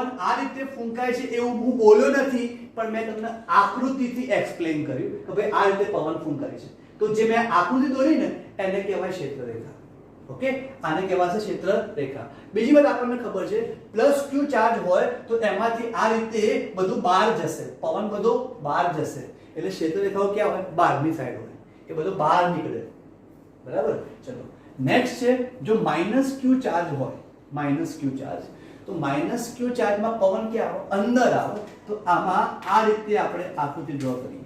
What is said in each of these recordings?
પવન આ રીતે ફૂંકાય છે એવું હું બોલ્યો નથી, પણ મેં તમને આકૃતિથી એક્સપ્લેન કર્યું કે ભાઈ આ રીતે પવન ફૂંકાય છે. તો જે મેં આકૃતિ દોરી ને એને કહેવાય ક્ષેત્રરેખા. ઓકે, આને કહેવાશે ક્ષેત્રરેખા. બીજી વાત આપણને ખબર છે +q ચાર્જ હોય તો એમાંથી આ રીતે બધું બહાર જશે, પવન બધો બહાર જશે, એટલે ક્ષેત્રરેખાઓ ક્યાં હોય? બહારની સાઈડ હોય, એ બધું બહાર નીકળે. બરાબર. ચલો નેક્સ્ટ છે જો -q ચાર્જ હોય, -q ચાર્જ, તો -q ચાર્જમાં પવન ક્યાં આવે? અંદર આવે. તો આમાં આ રીતે આપણે આકૃતિ ડ્રો કરીએ.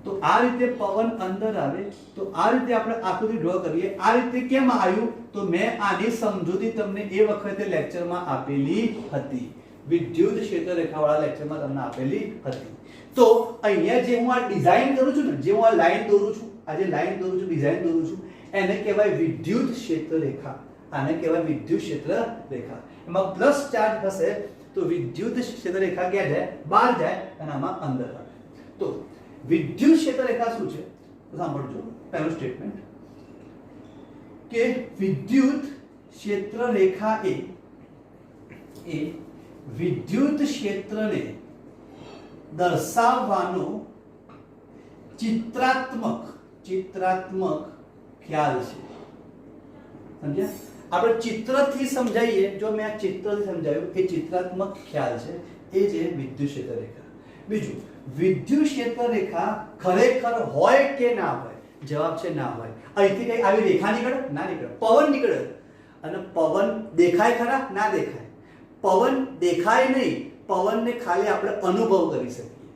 તો આ રીતે પવન અંદર આવે તો આ રીતે આપણે આકૃતિ ડ્રો કરીએ. આ રીતે કેમ આવ્યું? તો મેં આની સમજૂતી તમને એ વખતે લેક્ચરમાં આપેલી હતી, વિદ્યુત ક્ષેત્રરેખાવાળા લેક્ચરમાં તમને આપેલી હતી. તો અહીંયા જે હું આ ડિઝાઇન કરું છું ને, જે હું આ લાઈન દોરું છું, આ જે લાઈન દોરું છું, ડિઝાઇન દોરું છું, એને કહેવાય વિદ્યુત ક્ષેત્રરેખા. આને કહેવાય વિદ્યુત ક્ષેત્રરેખા. એમાં પ્લસ ચાર્જ હશે તો વિદ્યુત ક્ષેત્રરેખા ક્યાં જાય? બહાર જાય, અને આમાં અંદર આવે. તો વિદ્યુત ક્ષેત્રરેખા શું છે? તો સાંભળજો પહેલું સ્ટેટમેન્ટ કે વિદ્યુત ક્ષેત્રરેખા એ વિદ્યુત ક્ષેત્રને દર્શાવવાનો ચિત્રાત્મક ખ્યાલ છે. સમજ્યા? આપણે ચિત્રથી સમજાવીએ, જો મેં આ ચિત્રથી સમજાવ્યું, એ ચિત્રાત્મક ખ્યાલ છે, એ છે વિદ્યુત ક્ષેત્રરેખા. બીજું, વિદ્યુત ક્ષેત્રરેખા ખરેખર હોય કે ના હોય? જવાબ છે ના હોય. અહીંથી કઈ આવી રેખા નીકળે? ના નીકળે. પવન નીકળે, અને પવન દેખાય ખરા? ના દેખાય. પવન દેખાય નહીં, પવનને ખાલી આપણે અનુભવ કરી શકીએ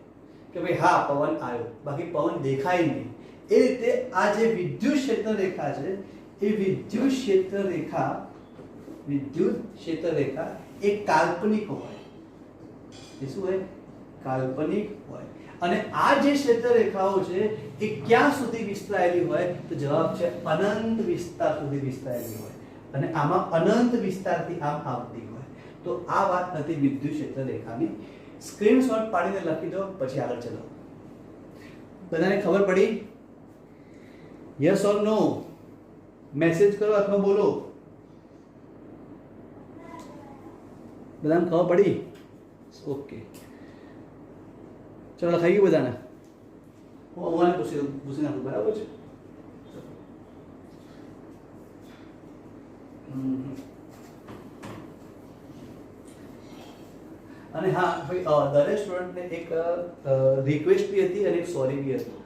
કે ભાઈ હા પવન આવ્યો, બાકી પવન દેખાય નહીં. એ રીતે આ જે વિદ્યુત ક્ષેત્રરેખા છે, એ વિદ્યુત ક્ષેત્રરેખા એ કાલ્પનિક હોય. એ શું હોય? કાલ્પનિક હોય. અને આ જે ક્ષેત્રરેખાઓ છે એ ક્યાં સુધી વિસ્તરાયેલી હોય? તો જવાબ છે અનંત વિસ્તાર સુધી વિસ્તરાયેલી હોય, અને આમાં અનંત વિસ્તારથી આમ આવતી હોય. તો આ વાત હતી વિદ્યુત ક્ષેત્રરેખાની. સ્ક્રીનશોટ પાડીને લખી દો, પછી આગળ ચલો. બધાને ખબર પડી? Yes or no? મેસેજ કરો અથવા બોલો. બધાને ખબર પડી? ઓકે, ચલો લખાઈ ગયું બધાને? હું પૂછી નાખું. બરાબર છે. અને હા ભાઈ, દરેક સ્ટુડન્ટને એક રિક્વેસ્ટ બી હતી અને એક સોરી બી હતું.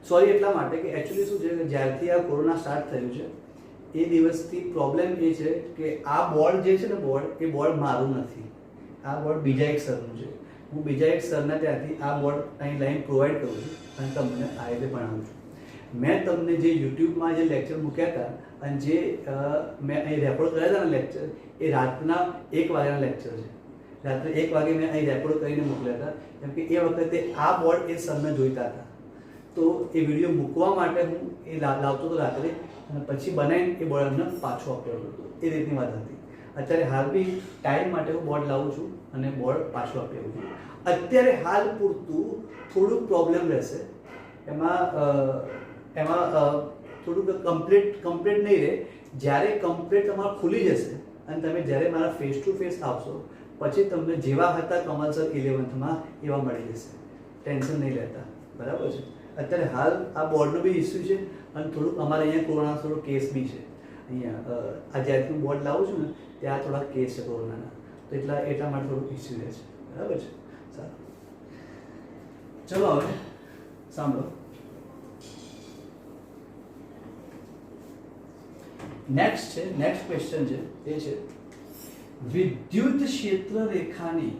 સોરી એટલા માટે કે એકચ્યુઅલી શું છે કે જ્યારથી આ કોરોના સ્ટાર્ટ થયું છે એ દિવસથી પ્રોબ્લેમ એ છે કે આ બોર્ડ જે છે ને, એ બોર્ડ મારું નથી. આ બોર્ડ બીજા એક સરનું છે. હું બીજા એક સરના ત્યાંથી આ બોર્ડ અહીં લાઈન પ્રોવાઈડ કરું છું અને તમને આ રીતે ભણાવું છું. મેં તમને જે યુટ્યુબમાં જે લેક્ચર મૂક્યા હતા અને જે મેં અહીં રેકોર્ડ કર્યા હતા ને લેક્ચર, એ રાતના 1 વાગ્યાના લેક્ચર છે. રાત્રે 1 વાગે મેં અહીં રેકોર્ડ કરીને મોકલ્યા હતા, કેમ કે એ વખતે આ બોર્ડ એ સરને જોઈતા હતા. તો એ વિડીયો મૂકવા માટે હું એ લાવતો હતો રાત્રે, અને પછી બનાવીને એ બોર્ડ અમને પાછો અપલોડ કરતો. એ રીતની વાત હતી. અત્યારે હાલ બી ટાઈમ માટે હું બોર્ડ લાવું છું અને બોર્ડ પાછું આપી આવું છું. અત્યારે હાલ પૂરતું થોડુંક પ્રોબ્લેમ રહેશે. એમાં થોડુંક કમ્પ્લીટ નહીં રહે. જ્યારે કમ્પ્લીટ તમારું ખુલી જશે અને તમે જ્યારે મારા ફેસ ટુ ફેસ આવશો, પછી તમને જેવા હતા કમલ સર 11th એવા મળી જશે. ટેન્શન નહીં લેતા. બરાબર છે? અત્યારે હાલ આ બોર્ડનો બી ઇસ્યુ છે, અને થોડુંક અમારે અહીંયા કોરોના થોડો કેસ બી છે. અહીંયા આ જ્યાંથી હું બોર્ડ લાવું છું ને ત્યાં થોડા કેસ છે કોરોનાના, તો એટલા માટે થોડુંક ઇસ્યુ રહે છે. બરાબર છે? સારું, ચલો હવે સાંભળો. નેક્સ્ટ ક્વેશ્ચન છે એ છે વિદ્યુત ક્ષેત્રરેખાની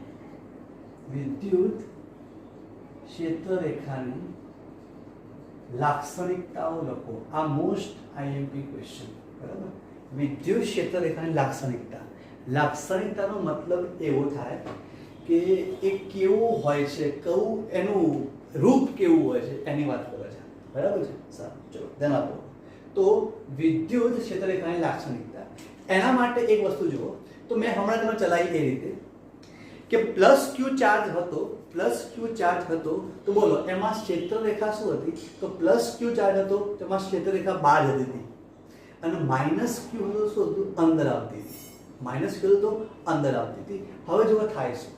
લાક્ષણિકતાઓ લખો. આ મોસ્ટ આઈએમપી ક્વેશ્ચન. બરાબર? વિદ્યુત ક્ષેત્રરેખાની લાક્ષણિકતાનો મતલબ એવો થાય કે એ કેવું હોય છે, કયું એનું રૂપ કેવું હોય છે એની વાત કરે છે. બરાબર છે? સારું, ચલો ધ્યાન આપો. તો વિદ્યુત ક્ષેત્રરેખાની લાક્ષણિકતા, એના માટે એક વસ્તુ જુઓ. તો મેં હમણાં તમે ચલાવી એ રીતે કે +q ચાર્જ હતો, તો બોલો એમાં ક્ષેત્રરેખા શું હતી? તો +q ચાર્જ હતો, તેમાં ક્ષેત્રરેખા બહાર જતી હતી, અને -q હતો શું હતું? અંદર આવતી હતી. માઇનસ કરું તો અંદર આવતી હતી. હવે જો થાય શું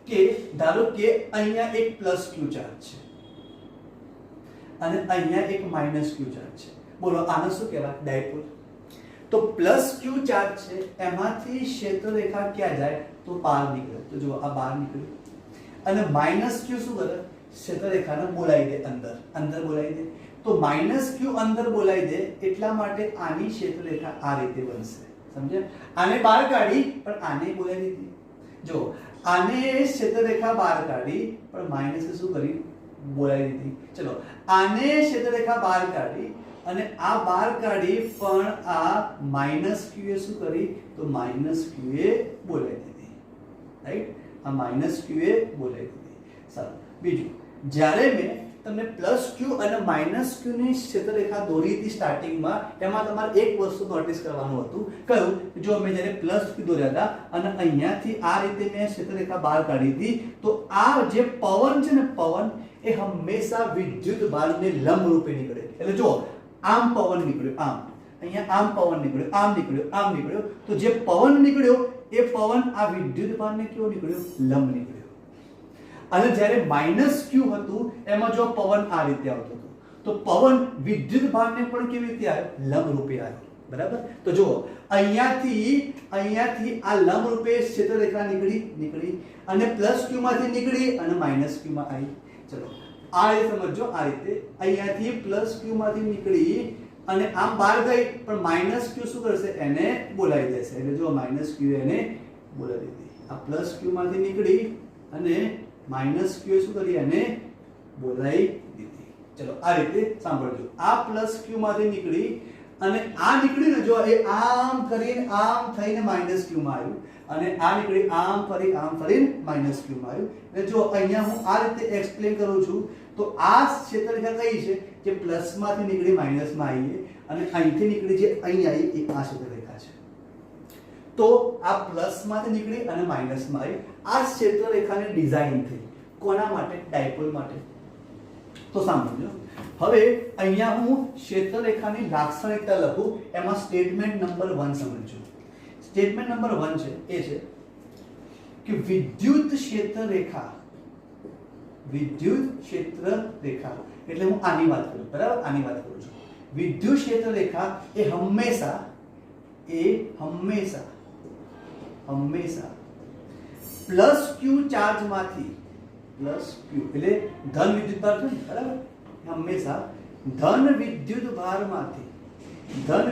કે ધારો કે અહીંયા એક પ્લસ ક્યુ ચાર્જ છે અને અહીંયા એક માઇનસ ક્યુ ચાર્જ છે. બોલો આને શું કહેવાય? ડાયપોલ. તો પ્લસ ક્યુ ચાર્જ છે એમાંથી ક્ષેત્રરેખા ક્યાં જાય? તો બહાર નીકળે. તો જો આ બહાર નીકળ્યું અને માઇનસ ક્યુ શું કરે? ક્ષેત્રરેખાને બોલાવી દે અંદર, અંદર બોલાવી દે. તો માઇનસ ક્યુ અંદર બોલાવી દે એટલા માટે આની ક્ષેત્રરેખા આ રીતે બનશે. સમજ્યા? આને બહાર કાઢી પણ આને બોલાવી દીધી. જો આને ક્ષેત્રરેખા બહાર કાઢી પણ માઇનસ શું કરી? બોલાવી દીધી. ચલો આને ક્ષેત્રરેખા બહાર કાઢી અને આ બહાર કાઢી પણ આ માઇનસ ક્યુ એ શું કરી? તો માઇનસ ક્યુ એ બોલાવી દીધી. રાઈટ? આ માઇનસ ક્યુ એ બોલાવી દીધી. સારું. બીજું, જ્યારે મેં તમને પ્લસ ક્યુ અને માઇનસ ક્યુ ની ક્ષેત્રરેખા દોરી હતી સ્ટાર્ટિંગમાં, એમાં તમારે એક વસ્તુ નોટિસ કરવાનું હતું. કયું? જો મેં જ્યારે પ્લસ ક્યુ દોર્યા હતા અને અહીંયાથી આ રીતે મેં ક્ષેત્રરેખા બહાર કાઢી હતી, તો આ જે પવન છે ને, પવન એ હંમેશા વિદ્યુત ભારને લંબ રૂપે નીકળે. એટલે જો આમ પવન નીકળ્યો, આમ અહીંયા આમ પવન નીકળ્યો, આમ નીકળ્યો, આમ નીકળ્યો. તો જે પવન નીકળ્યો એ પવન આ વિદ્યુત ભારને કેવો નીકળ્યો? લંબ નીકળ્યો. અને જ્યારે માઇનસ ક્યુ હતું એમાં જો પવન આ રીતે આવતો હતો, તો પવન વિદ્યુત ભારને પણ કેવી રીતે આવ્યો? લંબ રૂપે આવ્યો. બરાબર? તો જુઓ અહીંયાથી આ લંબ રૂપે ક્ષેત્રરેખા નીકળી અને પ્લસ ક્યુ માંથી નીકળી અને માઇનસ ક્યુ માં આવી. ચલો આ રીતે સમજો. આ રીતે અહીંયાથી પ્લસ ક્યુ માંથી નીકળી અને આમ બહાર ગઈ પણ માઇનસ ક્યુ શું કરશે? એને બોલાવી દેશે. એટલે જો માઇનસ ક્યુ એને બોલાવી દીધી. આ પ્લસ ક્યુ માંથી નીકળી અને માઇનસ ક્યુ શું કરી? એને બોલાવી દીધી. ચલો આ રીતે સાંભળજો. આ પ્લસ ક્યુ માંથી નીકળી અને આ નીકળી ને, જો એ આમ કરીને આમ થઈને માઇનસ ક્યુ માં આવ્યું અને આ નીકળી આમ ફરીને માઇનસ ક્યુ માં આવ્યું. એટલે જો અહીંયા હું આ રીતે એક્સપ્લેન કરું છું તો આ ક્ષેત્રરેખા કઈ છે? જે પ્લસ માંથી નીકળી માઇનસ માં આવી અને અહીંથી નીકળી જે અહીં આવી એ આ ક્ષેત્રરેખા છે. તો આ પ્લસ માંથી નીકળી અને માઇનસ માં આવી. આ ક્ષેત્રરેખાની ડિઝાઇન થઈ કોના માટે? ડાયપોલ માટે. તો સાંભળજો. હવે અહીંયા હું ક્ષેત્રરેખાની લાક્ષણિકતા લખું, એમાં સ્ટેટમેન્ટ નંબર 1 સમજજો. સ્ટેટમેન્ટ નંબર 1 છે એ છે કે વિદ્યુત ક્ષેત્રરેખા એટલે હું આની વાત કરું. બરાબર? આની વાત કરું છું. વિદ્યુત ક્ષેત્રરેખા એ હંમેશા પ્લસ ક્યુ ચાર્જમાંથી, પ્લસ ક્યુ એટલે ધન વિદ્યુતભાર છે ને, બરાબર? હંમેશા ધન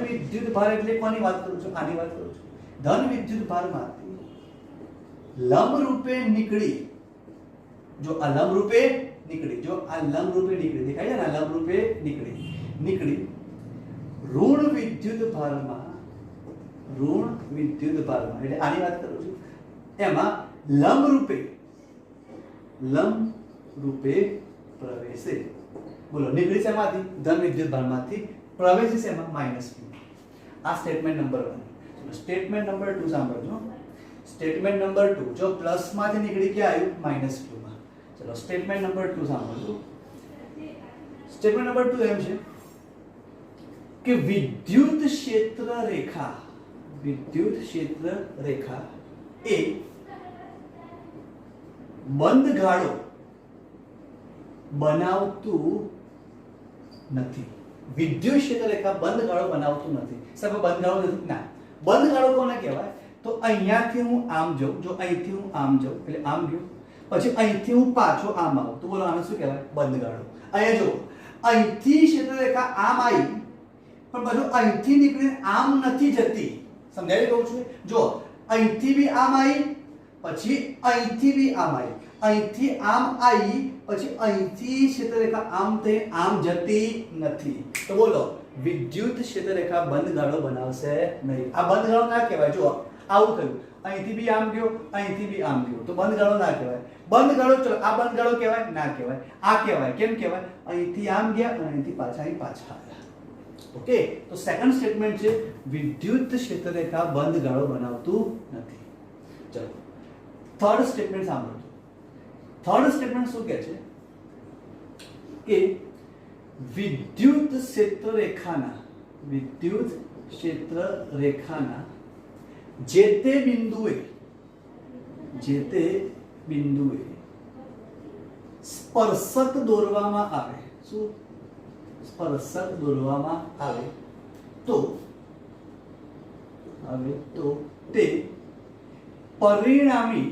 વિદ્યુતભાર એટલે કોની વાત કરું છું? આની વાત કરું છું. ધન વિદ્યુતભારમાંથી લંબ રૂપે નીકળી, જો આ લંબ રૂપે નીકળી, દેખાય છે ને? લંબ રૂપે નીકળી ઋણ વિદ્યુતભારમાં એટલે આની વાત કરું છું. એમાં લંબ રૂપે પ્રવેશે. બોલો નીકળી છે એમાંથી? ધન વિદ્યુતભારમાંથી. પ્રવેશે છે એમાં? માઇનસ ક્યુ. આ સ્ટેટમેન્ટ નંબર 1. સ્ટેટમેન્ટ નંબર 2 સાંભળજો. સ્ટેટમેન્ટ નંબર 2 જો પ્લસ માંથી નીકળી ક્યાં આવ્યું? માઇનસ ક્યુ માં. ચલો સ્ટેટમેન્ટ નંબર 2 સાંભળજો. સ્ટેટમેન્ટ નંબર 2 એમ છે કે વિદ્યુત ક્ષેત્ર રેખા એ બંધ ગાળો બનાવતું નથી. વિદ્યુત ક્ષેત્ર રેખા બંધ ગાળો બનાવતું નથી. સાહેબ બંધ ગાળો નથી ના. બંધ ગાળો કોને કહેવાય? તો અહીંયાથી હું આમ જાઉં, જો અહીંથી હું આમ જાઉં એટલે આમ ગયું, પછી અહીંથી હું પાછો આમ આવું, તો બોલો આને શું કહેવાય? બંધ ગાળો. અહીંયા જો અહીંથી ક્ષેત્રરેખા આમ આવી પણ બધું અહીંથી નીકળીને આમ નથી જતી. સમજાવી કહું છું? જો અહીંથી બી આમ આવી, પછી અહીંથી બી આમ આવી, અહીંથી આમ આવી, પછી અહીંથી ક્ષેત્રરેખા આમ થઈ આમ જતી નથી. તો બોલો વિદ્યુત ક્ષેત્રરેખા બંધ ગાળો બનાવશે નહીં. આ બંધ ગાળો ના કહેવાય. જો આવું થયું, અહીંથી બી આમ ગયો, અહીંથી બી આમ ગયો, તો બંધ ગાળો ના કહેવાય. બંધ ગાળો, ચલો આ બંધ ગાળો કહેવાય? ના કહેવાય. આ કહેવાય. કેમ કહેવાય? અહીંથી આમ ગયા અને અહીંથી પાછા આવ્યા. ઓકે, તો સેકન્ડ સ્ટેટમેન્ટ છે વિદ્યુત ક્ષેત્રરેખા બંધ ગાળો બનાવતું નથી. ચલો થર્ડ સ્ટેટમેન્ટ સાંભળજો. થર્ડ સ્ટેટમેન્ટ શું કહે છે કે વિદ્યુત ક્ષેત્રરેખાના જે તે બિંદુએ સ્પર્શક દોરવામાં આવે, શું સ્પર્શક દોરવામાં આવે તો તે પરિણામી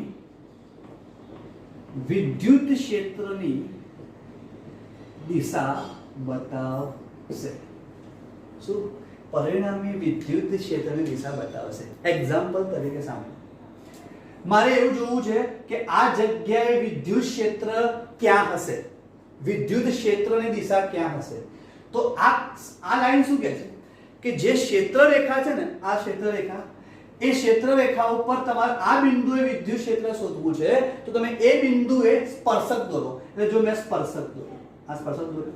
વિદ્યુત ક્ષેત્રની દિશા બતાવશે. શું? પરિણામી વિદ્યુત ક્ષેત્રની દિશા બતાવશે. એક્ઝામ્પલ તરીકે સાંભળો. મારે એવું જોવું છે કે આ જગ્યાએ વિદ્યુત ક્ષેત્ર ક્યાં હશે, વિદ્યુત ક્ષેત્રની દિશા ક્યાં હશે. તો આ લાઈન શું કહે છે કે જે ક્ષેત્ર રેખા છે ને, આ ક્ષેત્ર રેખા, એ ક્ષેત્ર રેખા ઉપર તમારે આ બિંદુએ વિદ્યુત ક્ષેત્ર શોધવું છે. તો તમે એ બિંદુએ સ્પર્શક દોરો. એટલે જો મેં સ્પર્શક દોર્યો, આ સ્પર્શક દોર્યો.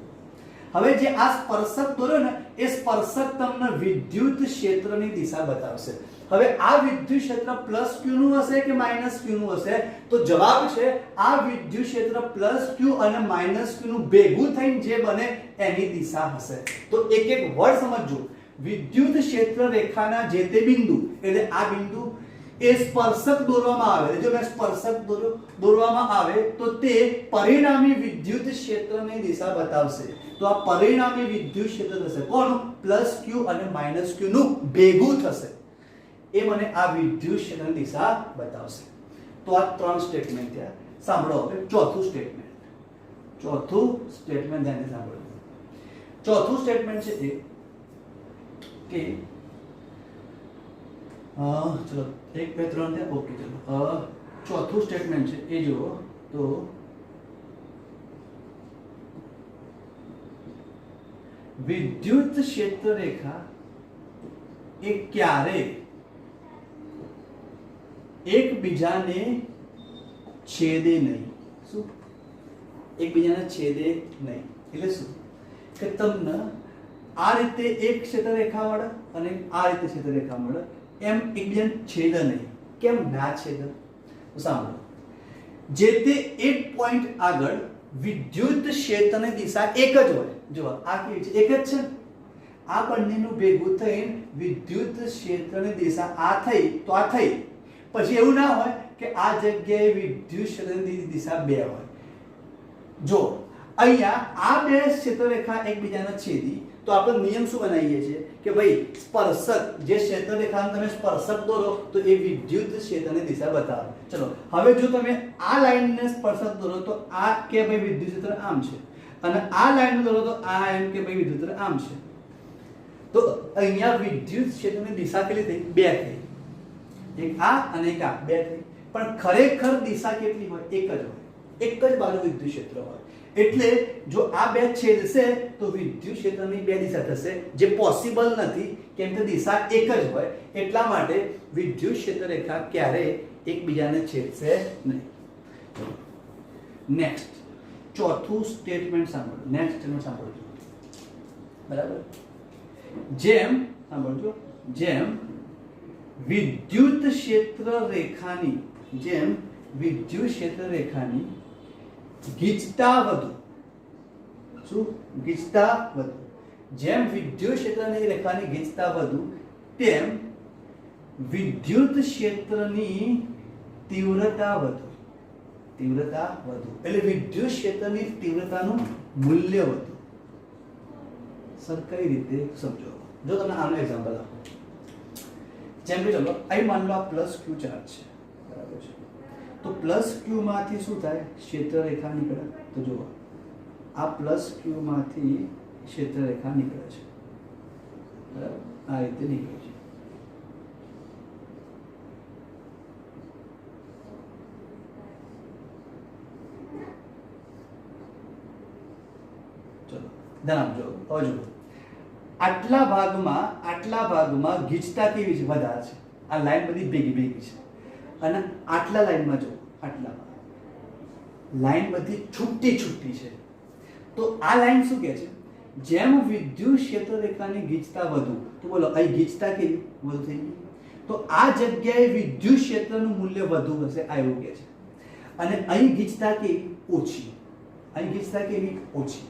હવે જે આ સ્પર્શક દોર્યો ને, એ સ્પર્શક તમને વિદ્યુત ક્ષેત્રની દિશા બતાવશે. હવે આ વિદ્યુત ક્ષેત્ર પ્લસ ક્યુ નું હશે કે માઇનસ ક્યુ નું હશે? તો જવાબ છે આ વિદ્યુત ક્ષેત્ર પ્લસ ક્યુ અને માઇનસ ક્યુ નું ભેગું થઈને જે બને એની દિશા હશે. તો એક એક વર્ડ સમજજો. વિદ્યુત ક્ષેત્ર રેખાના જે તે બિંદુ, એટલે આ બિંદુ, એ સ્પર્શક દોરવામાં આવે. જો મેં સ્પર્શક દોરવામાં આવે તો તે પરિણામી વિદ્યુત ક્ષેત્રની દિશા બતાવશે. તો આ પરિણામી વિદ્યુત ક્ષેત્ર થશે કોનું? પ્લસ ક્યુ અને માઇનસ ક્યુ નું ભેગું થશે. એ મને આ વિદ્યુત ક્ષેત્રની દિશા બતાવશે. તો આ ત્રણ સ્ટેટમેન્ટ થયા. સાંભળો હવે ચોથું સ્ટેટમેન્ટ. ધ્યાનથી સાંભળો. ચોથું સ્ટેટમેન્ટ છે એ કે ચલો 1 2 3 થયા. ઓકે, ચલો ચોથું સ્ટેટમેન્ટ છે એ જુઓ. તો વિદ્યુત ક્ષેત્ર રેખા એ ક્યારે એકબીજાને છેદે નહીં. શું? એકબીજાને છેદે નહીં એટલે શું? કે તમને આ રીતે એક ક્ષેત્ર રેખા મળે અને આ રીતે ક્ષેત્ર રેખા મળે, એમ એકબીજાને છેદે નહીં. કેમ ના છેદે? સાંભળો. જે તે એક પોઈન્ટ આગળ વિદ્યુત ક્ષેત્રની દિશા એક જ હોય. જો આ કેવી છે? એક જ છે. આ બંનેનું ભેગું થઈને વિદ્યુત ક્ષેત્રની દિશા આ થઈ તો આ થઈ. પછી એવું ના હોય કે આ જગ્યાએ વિદ્યુત ક્ષેત્રની દિશા બે હોય. જો અહીંયા આ બે ક્ષેત્રરેખા એકબીજાને છેદી તો આપણે નિયમ શું બનાવીએ છીએ કે ભાઈ સ્પર્શક, જે ક્ષેત્રરેખાને તમે સ્પર્શક દોરો તો એ વિદ્યુત ક્ષેત્રની દિશા બતાવે. ચલો હવે જો તમે આ લાઈનને સ્પર્શક દોરો તો આ કે ભાઈ વિદ્યુત ક્ષેત્ર આમ છે, અને આ લાઈન દોરો તો આ એમ કે ભાઈ વિદ્યુત ક્ષેત્ર આમ છે. તો અહીંયા વિદ્યુત ક્ષેત્રની દિશા કેટલી થઈ? બે થઈ. એક આ અને એક આ, બે થઈ. પણ ખરેખર દિશા કેટલી હોય? એક જ હોય. એક જ બાજુ વિદ્યુત ક્ષેત્ર હોય. એટલે જો આ બે છેદશે તો વિદ્યુત ક્ષેત્રની બે દિશા થશે, જે પોસિબલ નથી કેમ કે દિશા એક જ હોય. એટલા માટે વિદ્યુત ક્ષેત્ર રેખા ક્યારેય એકબીજાને છેદશે નહીં. નેક્સ્ટ ચોથું સ્ટેટમેન્ટ સાંભળો. નેક્સ્ટ સ્ટેટમેન્ટ સાંભળજો. બરાબર? જેમ સાંભળજો, જેમ વિદ્યુત ક્ષેત્ર રેખાની ગીચતા વધુ. શું? ગીચતા વધુ. જેમ વિદ્યુત ક્ષેત્રની રેખાની ગીચતા વધુ તેમ વિદ્યુત ક્ષેત્રની તીવ્રતા વધુ. એટલે વિદ્યુત ક્ષેત્રની તીવ્રતાનું મૂલ્ય વધુ. સર કઈ રીતે સમજો? જો તમને આનો એક્ઝામ્પલ આપો. જેમ કે ચલો અહીં માન લો આ પ્લસ ક્યુ ચાર્જ છે. બરાબર છે? તો પ્લસ ક્યુ માંથી શું થાય? ક્ષેત્ર રેખા નીકળે. તો જુઓ આ પ્લસ ક્યુ માંથી ક્ષેત્ર રેખા નીકળે છે. બરાબર? આ રીતે નીકળે છે. ચલો ધ્યાન આપજો. હવે જુઓ આટલા ભાગમાં ગીચતા કેવી છે? વધારે છે. આ લાઈન બધી ભેગી છે. અને આટલા લાઈનમાં જો, આટલામાં લાઈન બધી છૂટી છે. તો આ લાઈન શું કહે છે? જેમ વિદ્યુત ક્ષેત્ર રેખાની ગીચતા વધુ, તો બોલો અહીં ગીચતા કેવી? વધુ થઈ ગઈ. તો આ જગ્યાએ વિદ્યુત ક્ષેત્રનું મૂલ્ય વધુ હશે, આ એવું કહે છે. અને અહીં ગીચતા કેવી? ઓછી.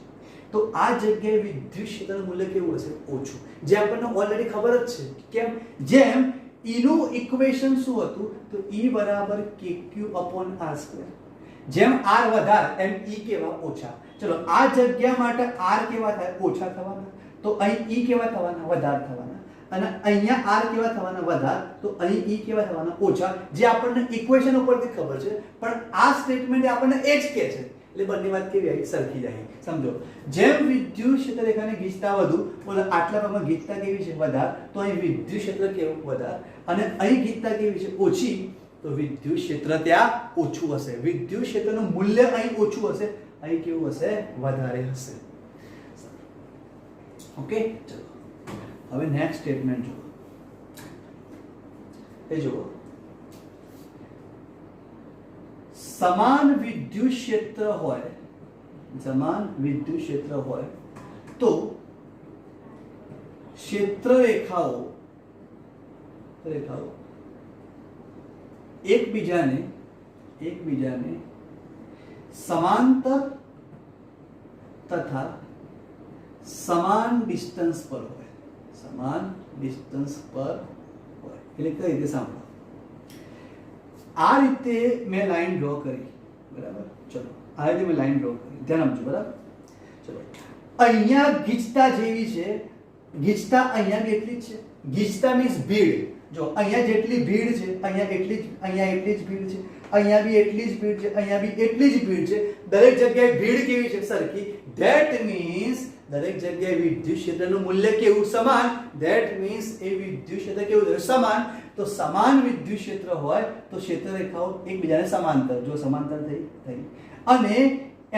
તો આ જગ્યાએ વિદ્યુત ક્ષેત્રનું મૂલ્ય કેવું હશે? ઓછું. જે આપણને ઓલરેડી ખબર જ છે. કેમ? જેમ નું ઇક્વેશન શું હતું? તો E બરાબર KQ upon R². જેમ R વધારે એમ E કેવા ઓછા. ચલો આ જગ્યા માટે R કેવા થાય? ઓછા થવાના. તો અહીં E કેવા થવાના? વધારે થવાના. અને અહીંયા R કેવા થવાના? વધારે. તો અહીં E કેવા થવાના? ઓછા. જે આપણને ઇક્વેશન ઉપરથી ખબર છે, પણ આ સ્ટેટમેન્ટ આપણને એ જ કહે છે. એટલે બંને વાત કેવી આવી? સરખી જાય. સમજો, જેમ વિદ્યુત ક્ષેત્ર રેખાની ગીચતા વધુ, બોલો આટલા ભાગમાં ગીચતા કેવી છે? વધારે. તો અહીં વિદ્યુત ક્ષેત્ર કેવું? વધારે. અને અહીં ગીચતા કેવી છે? ઓછી. તો વિદ્યુત ક્ષેત્ર ત્યાં ઓછું હશે. વિદ્યુત ક્ષેત્રનું મૂલ્ય અહીં ઓછું હશે, અહીં કેવું હશે? વધારે હશે. ઓકે, ચલો હવે નેક્સ્ટ સ્ટેટમેન્ટ જુઓ. એ જુઓ, સમાન વિદ્યુત ક્ષેત્ર હોય, સમાન વિદ્યુત ક્ષેત્ર હોય તો ક્ષેત્ર રેખાઓ એકબીજાને સમાંતર તથા સમાન ડિસ્ટન્સ પર હોય. સમાન ડિસ્ટન્સ પર હોય એટલે કઈ રીતે? સાંભળો, આ રીતે મેં લાઈન ડ્રો કરી, બરાબર? ચલો આ રીતે મેં લાઈન ડ્રો કરી, ધ્યાન આપજો, બરાબર? ચલો અહીંયા ગીચતા જેવી છે, ગીચતા અહીંયા બી એટલી જ છે. ગીચતા મીન્સ ભીડ. જો અહીંયા જેટલી ભીડ છે, અહીંયા એટલી જ ભીડ છે, અહીંયા બી એટલી જ ભીડ છે, અહીંયા બી એટલી જ ભીડ છે. દરેક જગ્યાએ ભીડ કેવી છે? સરખી. ધેટ મીન્સ દરેક જગ્યાએ વિદ્યુત ક્ષેત્રનું મૂલ્ય કેવું? સમાન. ધેટ મીન્સ એ વિદ્યુત ક્ષેત્ર કેવું છે? સમાન. તો સમાન વિદ્યુત ક્ષેત્ર હોય તો ક્ષેત્ર રેખાઓ એકબીજાને સમાંતર, જો સમાંતર થઈ અને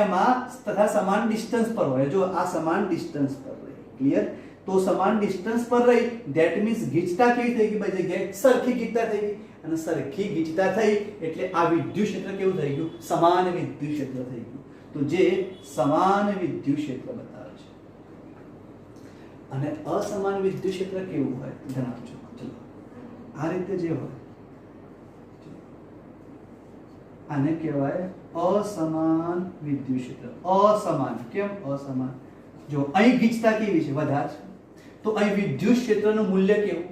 એમાં તથા સમાન ડિસ્ટન્સ પર હોય. જો આ સમાન ડિસ્ટન્સ પર રહી. ક્લિયર? તો સમાન ડિસ્ટન્સ પર રહી, ધેટ મીન્સ ગીચતા કેવી થઈ ગઈ? બધી જગ્યાએ સરખી ગીચતા થઈ ગઈ. અને સરખી ગીચતા થઈ એટલે આ વિદ્યુત ક્ષેત્ર કેવું થઈ ગયું? સમાન વિદ્યુત ક્ષેત્ર થઈ ગયું. તો જે સમાન વિદ્યુત ક્ષેત્ર બતાવે છે. અને અસમાન વિદ્યુત ક્ષેત્ર કેવું હોય? ધ્યાન આપજો. ચલો આ રીતે જે હોય આને કહેવાય અસમાન વિદ્યુત ક્ષેત્ર. અસમાન. કેમ અસમાન? જો અહીં ગીચતા કેવી છે? વધારે છે. તો અહીં વિદ્યુત ક્ષેત્રનું મૂલ્ય કેવું?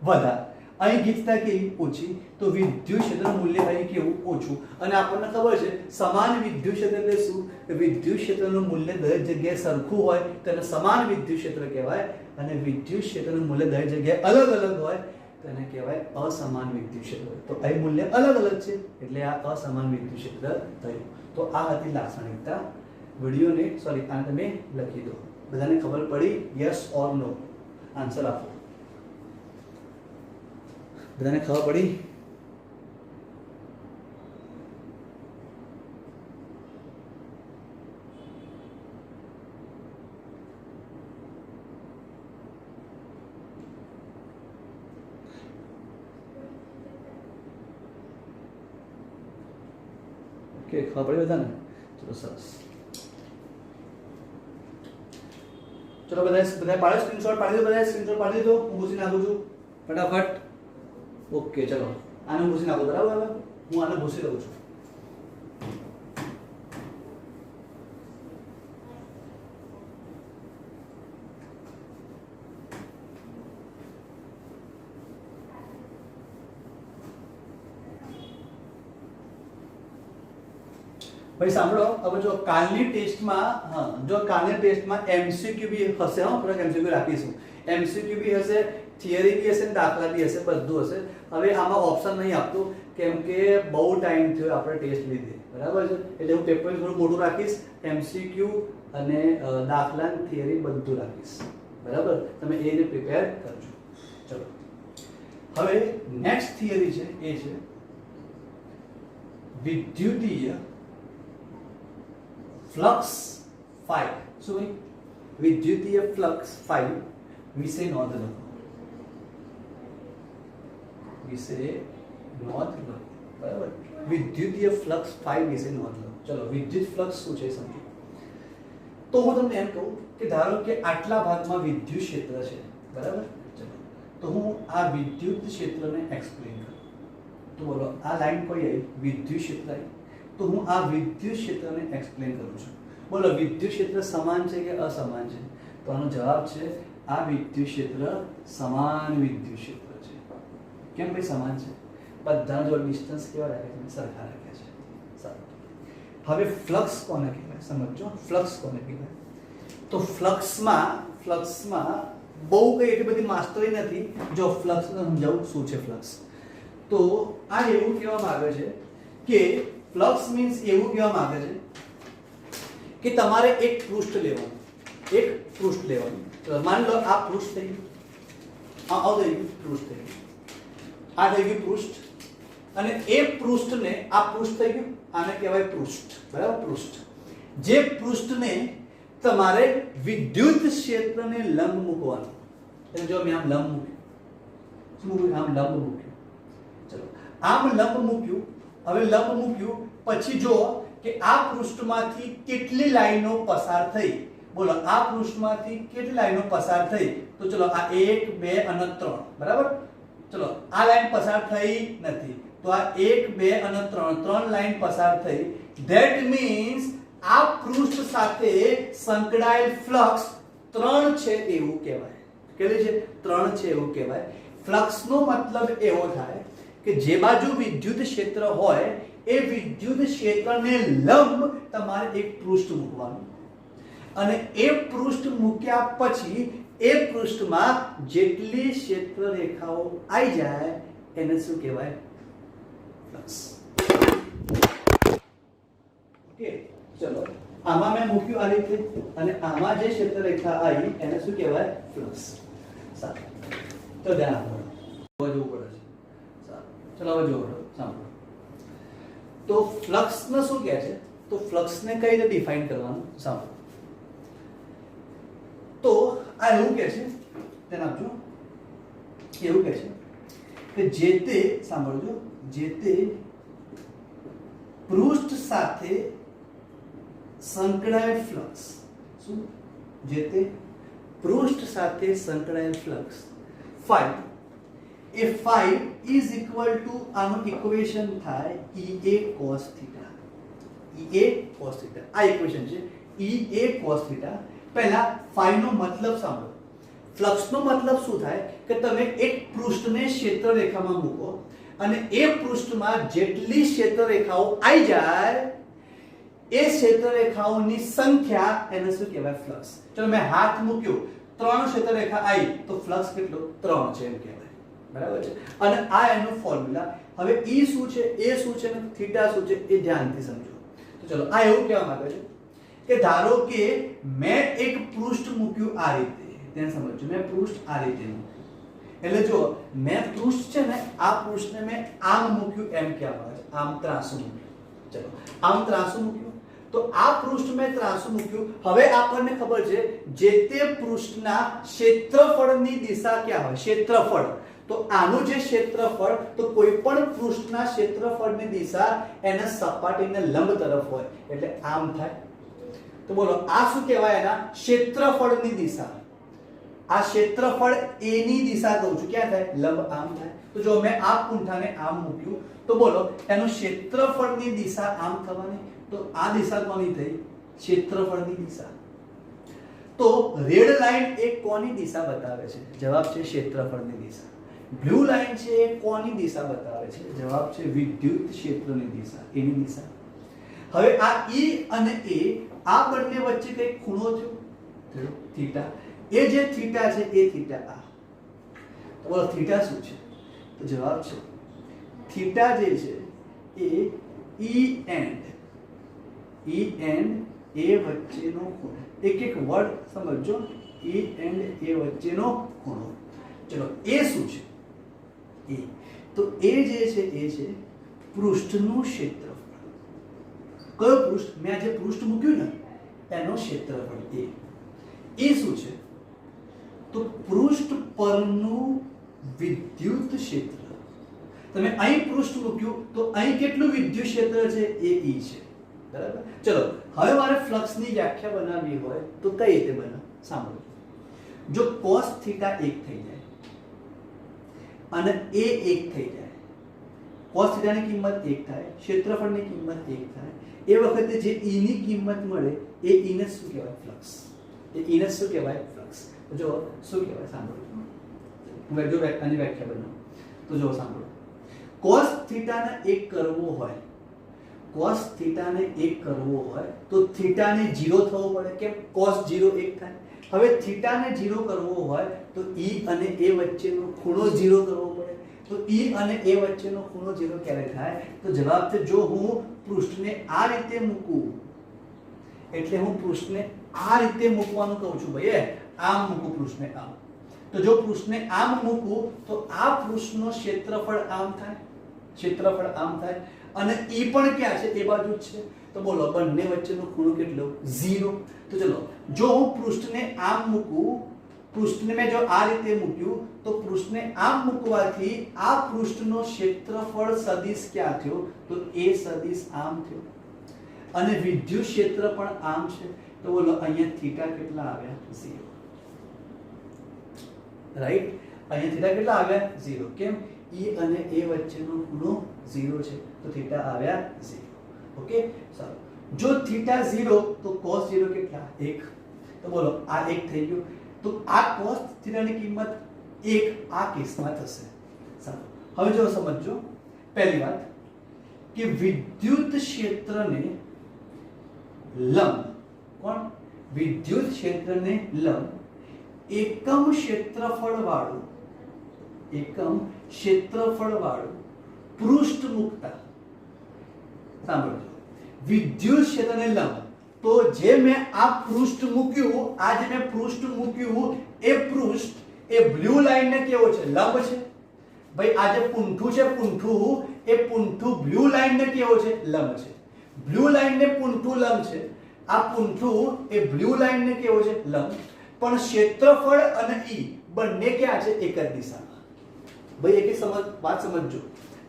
વધારે. અહીં ગીચતા કેવી? ઓછી. તો વિદ્યુત ક્ષેત્રનું મૂલ્ય અહીં કેવું? ઓછું. અને આપણને ખબર છે સમાન વિદ્યુત ક્ષેત્ર એટલે શું? વિદ્યુત ક્ષેત્રનું મૂલ્ય દરેક જગ્યાએ સરખું હોય તેને સમાન વિદ્યુત ક્ષેત્ર કહેવાય. અને વિદ્યુત ક્ષેત્રનું મૂલ્ય દરેક જગ્યાએ અલગ અલગ હોય તેને કહેવાય અસમાન વિદ્યુત ક્ષેત્ર. તો અહીં મૂલ્ય અલગ અલગ છે એટલે આ અસમાન વિદ્યુત ક્ષેત્ર થયું. તો આ હતી લાક્ષણિકતા. વિડીયોને આને તમે લખી દો. બધાને ખબર પડી? યસ ઓર નો આન્સર આપો. બધાને ખબર પડી? ઓકે, ખબર પડી બધાને? ચલો સરસ. ચલો બધા પાડો, સ્ક્રીનશોટ પાડી દો. બધા સ્ક્રીનશોટ પાડી દો. હું ભૂસી નાખું છું ફટાફટ. ઓકે, ચલો આને ભૂસી નાખો. બરાબર? હવે હું આને ભૂસી દઉં છું. ભાઈ સાંભળો, હવે જો કાલની ટેસ્ટમાં એમસીક્યુ બી હશે. થોડાક એમસીક્યુ રાખીશું. એમસીક્યુ બી હશે, થિયરી બી હશે, દાખલા બી હશે, બધું હશે. હવે આમાં ઓપ્શન નહીં આપતું કેમ કે બહુ ટાઈમ થયો આપણે ટેસ્ટ લીધી, બરાબર છે? એટલે હું પેપર થોડું મોટું રાખીશ. એમસીક્યુ અને દાખલા થિયરી બધું રાખીશ, બરાબર? તમે એ રીતે પ્રિપેર કરજો. ચલો હવે નેક્સ્ટ થિયરી છે એ છે વિદ્યુતીય ફ્લક્સ ફાઈ. શું ભાઈ? વિદ્યુતીય ફ્લક્સ ફાઈ વિશે નોંધ લો. બરાબર? વિદ્યુતીય ફ્લક્સ ફાઈ વિશે નોંધ લો. ચલો વિદ્યુત ફ્લક્સ શું છે સમજો. તો હું તમને એમ કહું કે ધારો કે આટલા ભાગમાં વિદ્યુત ક્ષેત્ર છે, બરાબર? ચલો તો હું આ વિદ્યુત ક્ષેત્રને એક્સપ્લેન કરું. તો બોલો આ લાઈન કોઈ આવી? વિદ્યુત ક્ષેત્ર આવી. તો હું આ વિદ્યુત ક્ષેત્રને એક્સપ્લેન કરું છું. બોલો વિદ્યુત ક્ષેત્ર સમાન છે કે અસમાન છે? તો આનો જવાબ છે આ વિદ્યુત ક્ષેત્ર સમાન વિદ્યુત ક્ષેત્ર છે. કેમ ભાઈ સમાન છે, બધા જો ડિસ્ટન્સ કેવા રાખે છે, સરખા રાખે છે. સારું, હવે ફ્લક્સ કોને કહેવાય સમજો. ફ્લક્સ કોને કહેવાય? તો ફ્લક્સમાં બહુ કઈ એટલી બધી માસ્ટરી નથી. જો ફ્લક્સ સમજાવું શું છે ફ્લક્સ. તો આ એવું કહેવા માંગે છે કે ફ્લક્સ મીન્સ એવું કહેવા માંગે છે કે તમારે એક પૃષ્ઠ લેવાનું, માની લો આ પૃષ્ઠ થઈ ગયું, આ થઈ ગયું પૃષ્ઠ થઈ ગયું, આ થઈ ગયું પૃષ્ઠ, અને એ પૃષ્ઠને આ પૃષ્ઠ થઈ ગયું, આને કહેવાય પૃષ્ઠ. બરાબર, પૃષ્ઠ. જે પૃષ્ઠને તમારે વિદ્યુત ક્ષેત્રને લંબ મૂકવાનું. એટલે જો મેં આમ લંબ મૂક્યું, શું મૂક્યું? આમ લંબ મૂક્યું. ચલો, આમ લંબ મૂક્યું. હવે લંબ મૂક્યું પછી જો કે આ પૃષ્ઠમાંથી કેટલી લાઈનો પસાર થઈ. બોલો, આ પૃષ્ઠમાંથી કેટલી લાઈનો પસાર થઈ? તો ચલો આ 1 2 અને 3. બરાબર. ચલો, આ લાઈન પસાર થઈ નથી, તો આ 1 2 અને 3 લાઈન પસાર થઈ. ધેટ મીન્સ આ પૃષ્ઠ સાથે સંકળાયેલ ફ્લક્સ 3 છે એવું કહેવાય. કેટલી છે? 3 છે એવું કહેવાય. ફ્લક્સનો મતલબ એવો થાય કે જે બાજુ વિદ્યુત ક્ષેત્ર હોય એ વિદ્યુત ક્ષેત્રને લંબ તમારે એક પૃષ્ઠ મૂકવાનું, અને એ પૃષ્ઠ મૂક્યા પછી એ પૃષ્ઠમાં જેટલી ક્ષેત્ર રેખાઓ આવી જાય એને શું કહેવાય? ફ્લક્સ. ઓકે, ચલો આમાં મેં મૂક્યું આ રીતે, અને આમાં જે ક્ષેત્ર રેખા આવી એને શું કહેવાય? ફ્લક્સ. સારું, તો ધ્યાન આપો, જોવું પડે છે. ચલો હવે જોવો, સાંભળો. તો ફ્લક્સ ને શું કહે છે? તો ફ્લક્સ ને કઈ રીતે ડિફાઇન કરવાનું? સાંભળો. તો આ એવું કહે છે, ધ્યાન આપજો, એવું કહે છે કે જે તે, સાંભળજો, જે તે પૃષ્ઠ સાથે સંકળાયેલ ફ્લક્સ, શું? જે તે પૃષ્ઠ સાથે સંકળાયેલ flux phi, A phi is equal to આનું ઇક્વેશન થાય Ea cos theta. Ea cos theta આ ઇક્વેશન છે, Ea cos theta. પહેલા phi નો મતલબ સાંભળો. ફ્લક્સ નો મતલબ શું થાય કે તમે એક પૃષ્ઠને ક્ષેત્ર રેખામાં મૂકો અને એ પૃષ્ઠમાં જેટલી ક્ષેત્ર રેખાઓ આવી જાય એ ક્ષેત્ર રેખાઓની સંખ્યા એને શું કહેવાય? ફ્લક્સ. ચલો મેં હાથ મૂક્યો, 3 ક્ષેત્ર રેખા આવી તો ફ્લક્સ કેટલો? 3 છે એમ કહેવાય. બરાબર છે. અને આ એનો ફોર્મ્યુલા. હવે E શું છે, A શું છે અને થીટા શું છે એ ધ્યાનથી સમજો. તો ચલો આ એવું કહેવા માંગે છે કે ધારો કે મેં એક પૃષ્ઠ મૂક્યું આ રીતે, તેને સમજો, મેં પૃષ્ઠ આ રીતે મૂક્યું. એટલે જો મેં પૃષ્ઠ છે ને આ પૃષ્ઠને મેં આમ મૂક્યું એમ કહેવા માંગે છે, આમ ત્રાસું મૂક્યું. ચલો આમ ત્રાસું મૂક્યું, તો આ પૃષ્ઠ મેં ત્રાસું મૂક્યું. હવે આપણને ખબર છે જે તે પૃષ્ઠના ક્ષેત્રફળની દિશા ક્યાં હોય? ક્ષેત્રફળ. તો આનું જે ક્ષેત્રફળ, તો કોઈ પણ પૃષ્ઠના ક્ષેત્રફળની દિશા એને સપાટીને લંબ તરફ હોય એટલે આમ થાય. તો બોલો આ શું કહેવાય? એના ક્ષેત્રફળની દિશા. આ ક્ષેત્રફળ A ની દિશા કહું છું, ક્યાં થાય? લંબ આમ થાય. તો જો મેં આ પૂંઠાને આમ મૂક્યું તો બોલો એનું ક્ષેત્રફળની દિશા આમ થવાની. તો આ દિશા કોની થઈ? ક્ષેત્રફળની દિશા. તો રેડ લાઈન એ કોની દિશા બતાવે છે? જવાબ છે ક્ષેત્રફળની દિશા. બ્લુ લાઈન છે એ કોની દિશા બતાવે છે? જવાબ છે વિદ્યુત ક્ષેત્રની દિશા, એની દિશા. હવે આ E અને A આ બંને વચ્ચે કઈ ખૂણો થયો, થીટા. એ જે થીટા છે એ થીટા આ. તો બોલો થીટા શું છે? તો જવાબ છે થીટા જે છે એ E and A વચ્ચેનો ખૂણો. એક વર્ડ સમજો, E and A વચ્ચેનો ખૂણો. ચલો એ શું છે? એ તો એ જે છે એ છે પૃષ્ઠનું ક્ષેત્રફળ. કયો પૃષ્ઠ? મેં જે પૃષ્ઠ મૂક્યું ને એનો ક્ષેત્રફળ. એ શું છે? તો પૃષ્ઠ પરનું વિદ્યુત ક્ષેત્ર. તમે અહીં પૃષ્ઠ મૂક્યું તો અહીં કેટલું વિદ્યુત ક્ષેત્ર છે? એ E છે. બરાબર. ચલો હવે મારે ફ્લક્સની વ્યાખ્યા બનાવવી હોય તો કઈ રીતે બનાવ? સાંભળો. જો cos થીટા 1 થઈ જાય અને A 1 થઈ જાય, cos થીટાની કિંમત 1 થાય, ક્ષેત્રફળની કિંમત 1 થાય, એ વખતે જે E ની કિંમત મળે એ E ને શું કહેવાય? ફ્લક્સ. એ E ને શું કહેવાય? ફ્લક્સ. જો શું કહેવાય? સાંભળો. હું જો આની વ્યાખ્યા બનાવું તો જો સાંભળો, cos થીટા ને 1 કરવો હોય, cos થીટા ને 1 કરવો હોય તો થીટા ને 0 થવો પડે. કેમ? cos 0 1 થાય. હવે થીટા ને 0 કરવો હોય તો e અને a વચ્ચેનો ખૂણો 0 કરવો પડે. તો e અને a વચ્ચેનો ખૂણો 0 ક્યારે થાય? તો જવાબ છે, જો હું પૃષ્ઠને આ રીતે મૂકું, એટલે હું પૃષ્ઠને આ રીતે મૂકવાનું કહું છું ભાઈ, આમ મૂકું પૃષ્ઠને આમ. તો જો પૃષ્ઠને આમ મૂકું તો આ પૃષ્ઠનો ક્ષેત્રફળ આમ થાય, ક્ષેત્રફળ આમ થાય, અને e પણ ક્યાં છે? એ બાજુ જ છે. તો બોલો બંને વચ્ચેનો ખૂણો કેટલો? 0. તો ચલો, જો હું પૃષ્ઠને આમ મૂકું, પૃષ્ઠને મેં જો આ રીતે મૂક્યું તો પૃષ્ઠને આમ મૂકવાથી આ પૃષ્ઠનો ક્ષેત્રફળ સદિશ ક્યાં થયો? તો a સદિશ આમ થયો, અને વિદ્યુત ક્ષેત્ર પણ આમ છે. તો બોલો અહીંયા થીટા કેટલા આવ્યા? 0. રાઈટ? અહીંયા થીટા કેટલા આવ્યા? 0. કેમ? e અને a વચ્ચેનો ખૂણો 0 છે, તો થીટા આવ્યા 0. ઓકે, સારું. જો થીટા 0 તો cos 0 કેટલા? 1. તો બોલો આ 1 થઈ ગયું. તો આ cos થીટાની કિંમત 1 આ કેસમાં થશે. સારું. હવે જો સમજો, પહેલી વાત કે વિદ્યુત ક્ષેત્રને લંબ, કોણ? વિદ્યુત ક્ષેત્રને લંબ એકમ ક્ષેત્રફળ વાળું, એકમ ક્ષેત્રફળ વાળું પૃષ્ઠ મુકતા, સાંભળજો, વિદ્યુત ક્ષેત્રને લંબ, તો જે મેં આ પૃષ્ઠ મૂક્યું, આ જે મેં પૃષ્ઠ મૂક્યું એ પૃષ્ઠ એ બ્લુ લાઈન ને કેવો છે? લંબ છે. ભાઈ આ જે પૂંઠું છે, પૂંઠું એ પૂંઠું બ્લુ લાઈન ને કેવો છે? લંબ છે. બ્લુ લાઈન ને પૂંઠું લંબ છે. આ પૂંઠું એ બ્લુ લાઈન ને કેવો છે? લંબ. પણ ક્ષેત્રફળ અને e બંને ક્યાં છે? એક જ દિશામાં. ભાઈ એક વાત સમજજો,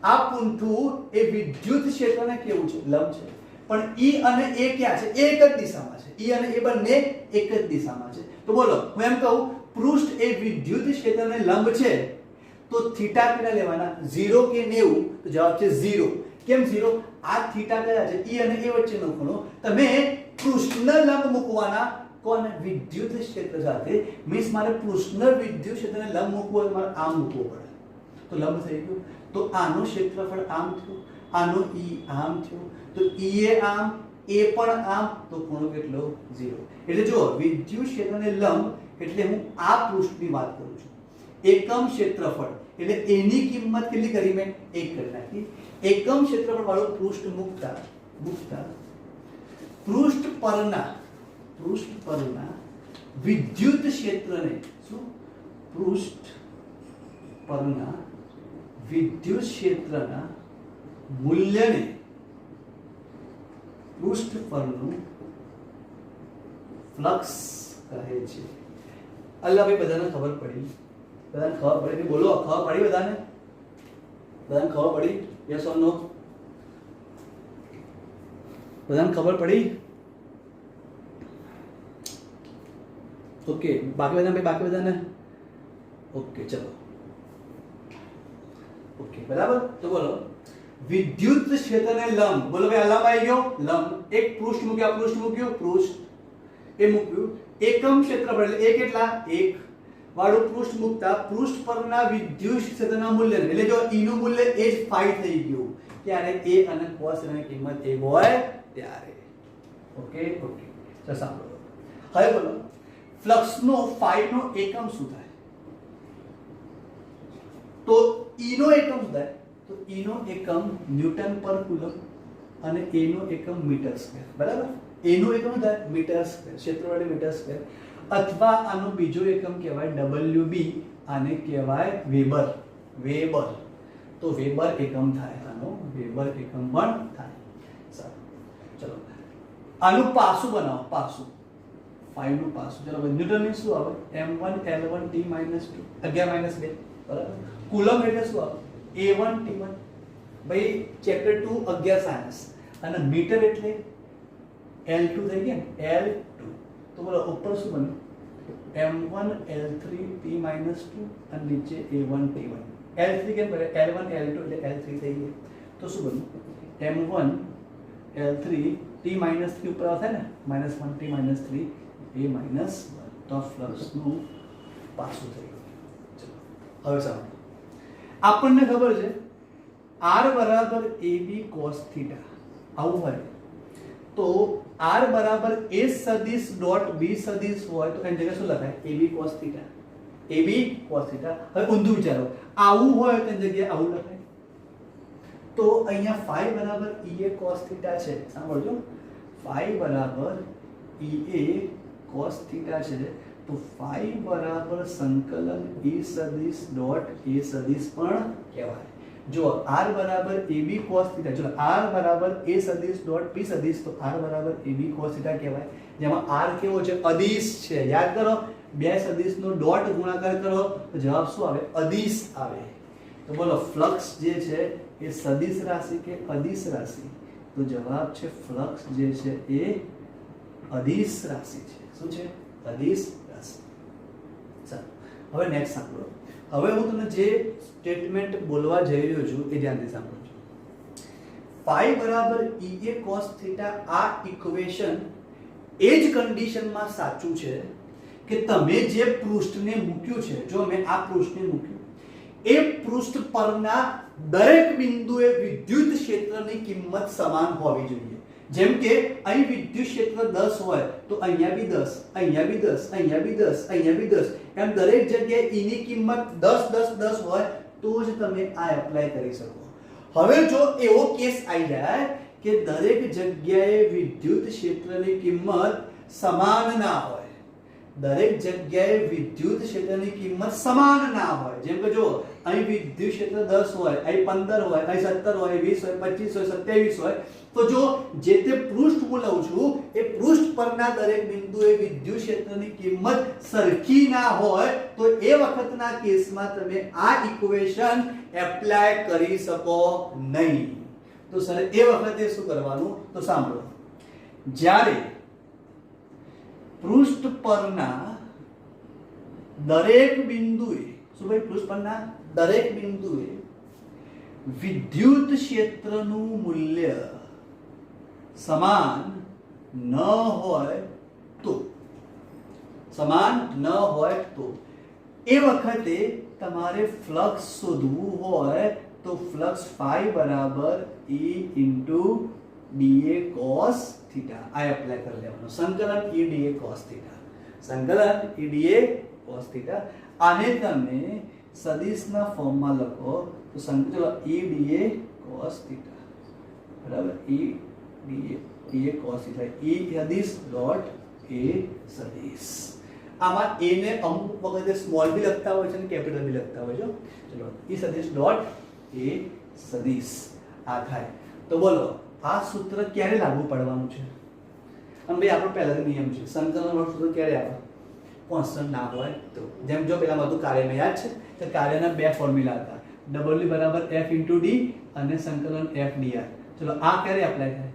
આ પૂંઠું એ વિદ્યુત ક્ષેત્રને કેવું છે? લંબ છે. પણ e અને a ક્યાં છે? એક જ દિશામાં છે. e અને a બંને એક જ દિશામાં છે. તો બોલો હું એમ કહું, પૃષ્ઠ એ વિદ્યુત ક્ષેત્રને લંબ છે, તો થીટા કેટલા લેવાના? 0 કે 90? તો જવાબ છે 0. કેમ 0? આ થીટા કયા છે? e અને a વચ્ચેનો ખૂણો. તમે પૃષ્ઠને લંબ મૂકવાના, કોને? વિદ્યુત ક્ષેત્ર સાથે. મીન્સ મારે પૃષ્ઠને વિદ્યુત ક્ષેત્રને લંબ મૂકવું હોય, મારે આમ મૂકવું પડે. તો લંબ થઈ ગયું. તો આનું ક્ષેત્રફળ આમ થયું, આનો e આમ થયું, તો e એ આમ, a પણ આમ, તો ખૂણો કેટલો? 0. એટલે જો વિદ્યુત ક્ષેત્રને લંબ એટલે હું આ પૃષ્ઠની વાત કરું છું. એકમ ક્ષેત્રફળ એટલે એની કિંમત કેટલી કરી મેં? 1 કરી નાખી. એકમ ક્ષેત્રફળ વાળું પૃષ્ઠ મુકતા પૃષ્ઠ પરના વિદ્યુત ક્ષેત્રને, શું? પૃષ્ઠ પરના વિદ્યુત ક્ષેત્રના મૂલ્યને પૃષ્ઠ પરનું ફ્લક્સ કહે છે. અલ્લા ભાઈ, બધાને ખબર પડી? બધાને ખબર પડી? બોલો, ખબર પડી બધાને? બધાને ખબર પડી? યસ ઓર નો? બધાને ખબર પડી? ઓકે, બાકી બધાને? ભાઈ બાકી બધાને? ઓકે, ચલો. ઓકે, બરાબર. તો બોલો વિદ્યુત ક્ષેત્રને લંબ, બોલો ભાઈ, લંબ આવી ગયો, લંબ. એક પૃષ્ઠ મૂક્યું, પૃષ્ઠ મૂક્યું, પૃષ્ઠ એ મૂક્યું. એકમ ક્ષેત્રફળ એટલે એ કેટલા? 1 વાળું પૃષ્ઠ મૂકતા પૃષ્ઠ પરના વિદ્યુત ક્ષેત્રના મૂલ્ય, એટલે જો e નું મૂલ્ય એ જ phi થઈ ગયું. ત્યારે a અને cos ની કિંમત 1 હોય ત્યારે. Okay, okay. તો સાંભળો. હવે બોલો ફ્લક્સનો phi નો એકમ શું થાય? તો e નો એકમ શું થાય? તો e નો એકમ ન્યૂટન પર કુલમ અને a નો એકમ મીટર સ્ક્વેર. બરાબર? a નો એકમ થાય મીટર સ્ક્વેર, ક્ષેત્રફળ મીટર સ્ક્વેર. અથવા આનો બીજો એકમ કહેવાય WB, આને કહેવાય વેબર. વેબર. તો વેબર એકમ થાય, આનો વેબર એકમ પણ થાય. સારું, ચલો આનું પાસું બનાવો, પાસું 5 નું પાસું. ચલો ન્યૂટન ની શું આવે? m1 l1 t - 2 11 - 2. બરાબર? કુલમ એટલે શું આવે? a1 t1. ભાઈ ચેપ્ટર 2 11 સાયન્સ. અને મીટર એટલે L2 થઈ ગયા ને, L2. તો બોલો ઉપર શું બન્યું? m1 l3 t - 2 અને નીચે a1 t1. L3 કેમ બને? L1 L2 એટલે L3 થઈ ગયા. તો શું બન્યું? m1 l3 t - 3 ઉપર આવશે ને, -1 t - 3 a -1. તો ફ્લક્સનું પાસું થઈ ગયું. ચલો હવે સાંભળો, આપણને ખબર છે r બરાબર ab cos θ આવું હોય તો r બરાબર a સદિશ ડોટ b સદિશ હોય તો એની જગ્યાએ શું લખાય ab cos θ ab cos θ. હવે ઊંધું વિચારો આવું હોય તો એની જગ્યાએ આવું લખાય તો અહીંયા phi બરાબર ea cos θ છે. સાંભળજો phi બરાબર ea cos θ છે તો phi બરાબર સંકલન e સદિશ ડોટ a સદિશ પણ કહેવાય. જો r બરાબર ab cos θ, જો r બરાબર a સદિશ ડોટ p સદિશ તો r બરાબર ab cos θ કહેવાય. જેમાં r કેવો છે અદિશ છે. યાદ કરો બે સદિશનો ડોટ ગુણાકાર કરો તો જવાબ શું આવે અદિશ આવે. તો બોલો ફ્લક્સ જે છે એ સદિશ રાશિ કે અદિશ રાશિ? તો જવાબ છે ફ્લક્સ જે છે એ અદિશ રાશિ છે. શું છે? અદિશ રાશિ. ચાલો હવે નેક્સ્ટ સાંભળો. હવે હું તમને જે સ્ટેટમેન્ટ બોલવા જઈ રહ્યો છું એ ધ્યાનથી સાંભળજો. phi બરાબર ea cos θ આ ઇક્વેશન એ જ કન્ડિશનમાં સાચું છે કે તમે જે પૃષ્ઠને મૂક્યું છે, જો મેં આ પૃષ્ઠને મૂક્યું એ પૃષ્ઠ પરના દરેક બિંદુએ વિદ્યુત ક્ષેત્રની કિંમત સમાન હોવી જોઈએ. જેમ કે અહીં વિદ્યુત ક્ષેત્ર 10 હોય તો અહીંયા બી 10, અહીંયા બી 10, અહીંયા બી 10, અહીંયા બી 10, એમ દરેક જગ્યાએ E ની કિંમત 10 10 10 હોય તો જ તમે આ એપ્લાય કરી શકો. હવે જો એવો કેસ આવી જાય કે દરેક જગ્યાએ વિદ્યુત ક્ષેત્રની કિંમત સમાન ના હોય, દરેક જગ્યાએ વિદ્યુત ક્ષેત્રની કિંમત સમાન ના હોય, જેમ કે જો અહીં વિદ્યુત ક્ષેત્ર 10 હોય, અહીં 15 હોય, અહીં 17 હોય, 20 હોય, 25 હોય, 27 હોય, તો જો જે તે પૃષ્ઠ હું લઉં છું એ પૃષ્ઠ પરના દરેક બિંદુએ વિદ્યુત ક્ષેત્રની કિંમત સરખી ના હોય તો એ વખતના કેસમાં તમે આ ઇક્વેશન એપ્લાય કરી શકો નહીં. તો સર એ વખતે શું કરવાનું? તો સાંભળો, જ્યારે પૃષ્ઠ પરના દરેક બિંદુએ, શું ભાઈ, પૃષ્ઠ પરના દરેક બિંદુએ વિદ્યુત ક્ષેત્રનું મૂલ્ય સમાન ન હોય તો, સમાન ન હોય તો એ વખતે તમારે ફ્લક્સ શોધવું હોય તો ફ્લક્સ phi બરાબર E into dA cos θ આ એપ્લાય કરી લેવાનો. સંકલન E dA cos θ, સંકલન E dA cos θ. આને તમે સદિશના ફોર્મમાં લખો તો સંકલન E dA cos θ બરાબર E dA cos θ E સદિશ ડોટ A સદિશ. આમાં a ને અમુક વખતે સ્મોલ બી લખતા હોય છે અને કેપિટલ બી લખતા હોય છે. ચલો E સદિશ ડોટ A સદિશ આ થાય. તો બોલો આ સૂત્ર ક્યારે લાગુ પડવાનું છે? અને ભાઈ આપણો પહેલાનો નિયમ છે સંકલન વાળું સૂત્ર ક્યારે આવે? કોન્સ્ટન્ટ ના હોય તો. જેમ જો પેલા બધું કાર્યમાં યાદ છે તો કાર્યના બે ફોર્મ્યુલા હતા, W બરાબર F into D અને સંકલન F dr. ચલો આ ક્યારે એપ્લાય થાય?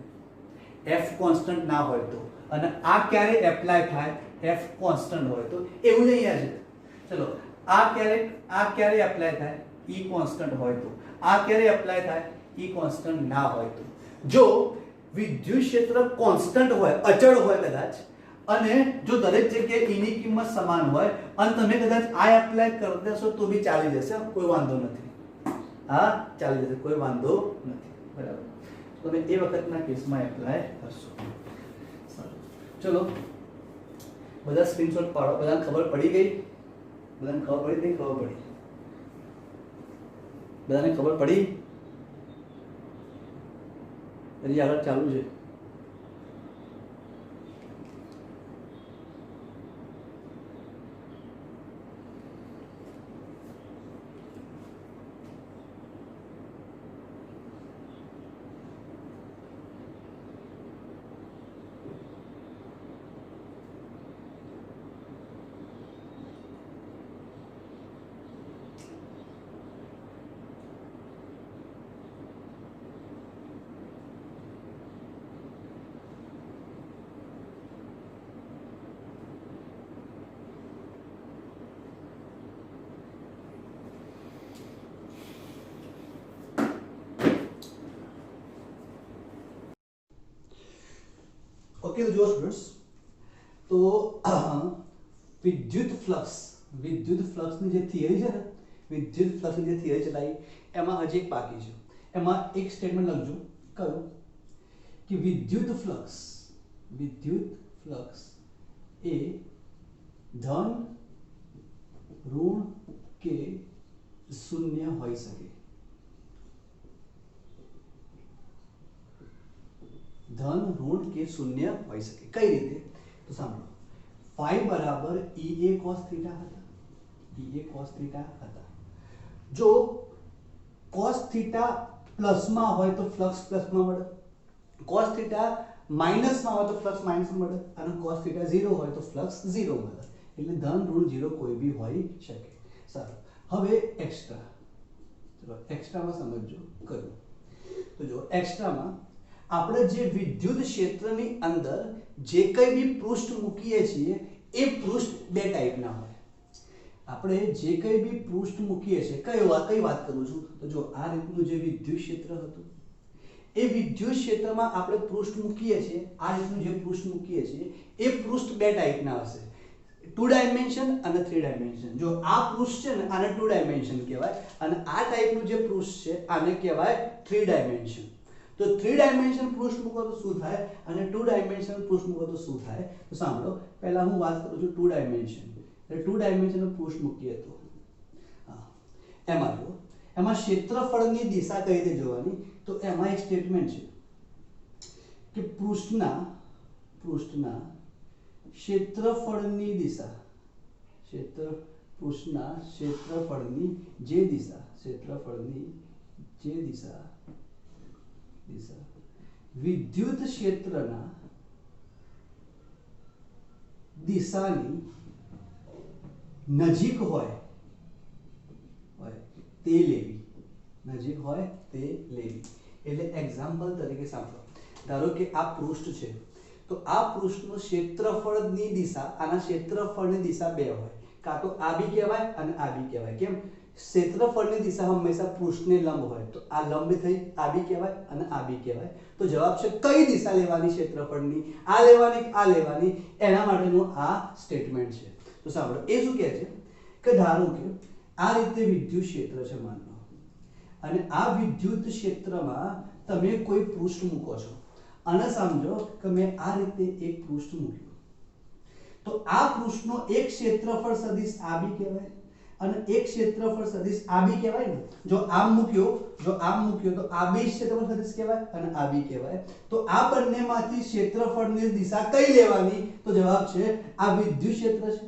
F કોન્સ્ટન્ટ ના હોય તો. અને આ ક્યારે એપ્લાય થાય? F કોન્સ્ટન્ટ હોય તો. એવું જ અહીંયા છે. ચલો આ ક્યારે એપ્લાય થાય? E કોન્સ્ટન્ટ હોય તો. આ ક્યારે એપ્લાય થાય? E કોન્સ્ટન્ટ ના હોય તો. જો વિદ્યુત ક્ષેત્ર કોન્સ્ટન્ટ હોય, અચળ હોય કદાચ, અને જો દરેક જગ્યાએ E ની કિંમત સમાન હોય અને તમે કદાચ આ એપ્લાય કરી દેશો તો બી ચાલી જશે, કોઈ વાંધો નથી. હા ચાલી જશે, કોઈ વાંધો નથી. બરાબર. તો તમે એ વખતના કેસમાં એપ્લાય કરશો. ચલો બધા સ્ક્રીનશોટ પાડો. બધાને ખબર પડી ગઈ? બધાને ખબર પડી? નહીં ખબર પડી? બધાને ખબર પડી? હજી આગળ ચાલુ છે? ઓકે તો જો સ્ટુડન્ટ્સ, તો વિદ્યુત ફ્લક્સની જે થિયરી છે ને વિદ્યુત ફ્લક્સની જે થિયરી ચલાવી એમાં હજી એક બાકી છે. એમાં એક સ્ટેટમેન્ટ લખજો કયું કે વિદ્યુત ફ્લક્સ એ ધન ઋણ કે શૂન્ય હોઈ શકે. ધન ઋણ કે શૂન્ય હોઈ શકે. કઈ રીતે? તો સાંભળો, phi બરાબર EA cos θ હતા. EA cos θ હતા. જો cos θ પ્લસમાં હોય તો ફ્લક્સ પ્લસમાં મળે, cos θ માઇનસમાં હોય તો ફ્લક્સ માઇનસમાં મળે, અને cos θ 0 હોય તો ફ્લક્સ 0 મળે. એટલે ધન ઋણ 0 કોઈ બી હોઈ શકે. સારું, હવે એક્સ્ટ્રા, ચલો એક્સ્ટ્રામાં સમજજો કરું. તો જો એક્સ્ટ્રામાં આપણે જે વિદ્યુત ક્ષેત્રની અંદર જે કંઈ બી પૃષ્ઠ મૂકીએ છીએ એ પૃષ્ઠ બે ટાઈપના હોય. આપણે જે કંઈ બી પૃષ્ઠ મૂકીએ છીએ, કઈ વાત કરું છું તો જો આ રીતનું જે વિદ્યુત ક્ષેત્ર હતું એ વિદ્યુત ક્ષેત્રમાં આપણે પૃષ્ઠ મૂકીએ છીએ, આ રીતનું જે પૃષ્ઠ મૂકીએ છીએ એ પૃષ્ઠ બે ટાઈપના હશે, 2 ડાયમેન્શન અને 3 ડાયમેન્શન. જો આ પૃષ્ઠ છે ને આને 2 ડાયમેન્શન કહેવાય, અને આ ટાઈપનું જે પૃષ્ઠ છે આને કહેવાય 3 ડાયમેન્શન. તો 3 ડાયમેન્શન પૃષ્ઠ મૂકો તો શું થાય અને 2 ડાયમેન્શન પૃષ્ઠ મૂકો તો શું થાય? તો સાંભળો, પહેલા હું વાત કરું છું 2 ડાયમેન્શન. એટલે 2 ડાયમેન્શનનું પૃષ્ઠ મૂકીએ તો એમાં જો એમાં ક્ષેત્રફળની દિશા કઈ રીતે જોવાની? તો એમાં એક સ્ટેટમેન્ટ છે કે પૃષ્ઠના ક્ષેત્રફળની દિશા, પૃષ્ઠના ક્ષેત્રફળની જે દિશા વિદ્યુત ક્ષેત્રના દિશાની નજીક હોય તે લેવી. એટલે એક્ઝામ્પલ તરીકે સાંભળો, ધારો કે આ પૃષ્ઠ છે તો આ પૃષ્ઠનું ક્ષેત્રફળની દિશા, આના ક્ષેત્રફળની દિશા બે હોય, કાં તો આ બી કહેવાય અને આ બી કહેવાય. કેમ? ક્ષેત્રફળની દિશા હંમેશા પૃષ્ઠને લંબ હોય, તો આ લંબ થઈ, આ બી કહેવાય અને આ બી કહેવાય. તો જવાબ છે કઈ દિશા લેવાની ક્ષેત્રફળની? આ લેવાની, આ લેવાની. એના માટેનું આ સ્ટેટમેન્ટ છે. તો સાંભળો, એ શું કહે છે કે ધારો કે આ રીતે વિદ્યુત ક્ષેત્ર છે માન લો, અને આ વિદ્યુત ક્ષેત્રમાં તમે કોઈ પૃષ્ઠ મૂકો છો, અને સમજો કે મેં આ રીતે એક પૃષ્ઠ મૂક્યું, તો આ પૃષ્ઠનો એક ક્ષેત્રફળ સદિશ આ બી કહેવાય અને એક ક્ષેત્રફળ સદિશ આ બી કહેવાય ને. જો આમ મૂક્યો તો આ બી ક્ષેત્રફળ સદિશ કહેવાય અને આ બી કહેવાય. તો આ બંનેમાંથી ક્ષેત્રફળની દિશા કઈ લેવાની? તો જવાબ છે આ વિદ્યુત ક્ષેત્ર છે.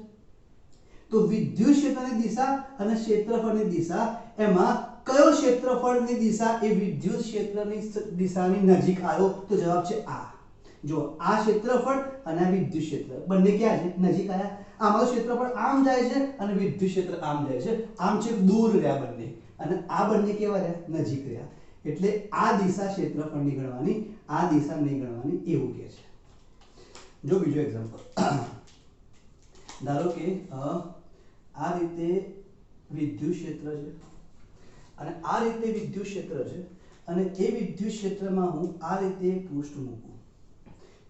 તો વિદ્યુત ક્ષેત્રની દિશા અને ક્ષેત્રફળની દિશા, એમાં કયો ક્ષેત્રફળની દિશા એ વિદ્યુત ક્ષેત્રની દિશાની નજીક આવ્યો? તો જવાબ છે આ. જો આ ક્ષેત્રફળ અને આ વિદ્યુત ક્ષેત્ર બંને ક્યાં છે? નજીક આવ્યા. આમાં ક્ષેત્રફળ આમ જાય છે અને વિદ્યુત ક્ષેત્ર આમ જાય છે. આમ છે દૂર રહ્યા બંને, અને આ બંને કેવા રહ્યા? નજીક રહ્યા. એટલે આ દિશા ક્ષેત્રફળની ગણવાની, આ દિશા નહીં ગણવાની, એવું કહે છે. જો બીજો એક્ઝામ્પલ, ધારો કે આ રીતે વિદ્યુત ક્ષેત્ર છે અને આ રીતે વિદ્યુત ક્ષેત્ર છે, અને એ વિદ્યુત ક્ષેત્રમાં હું આ રીતે પૃષ્ઠ મૂકું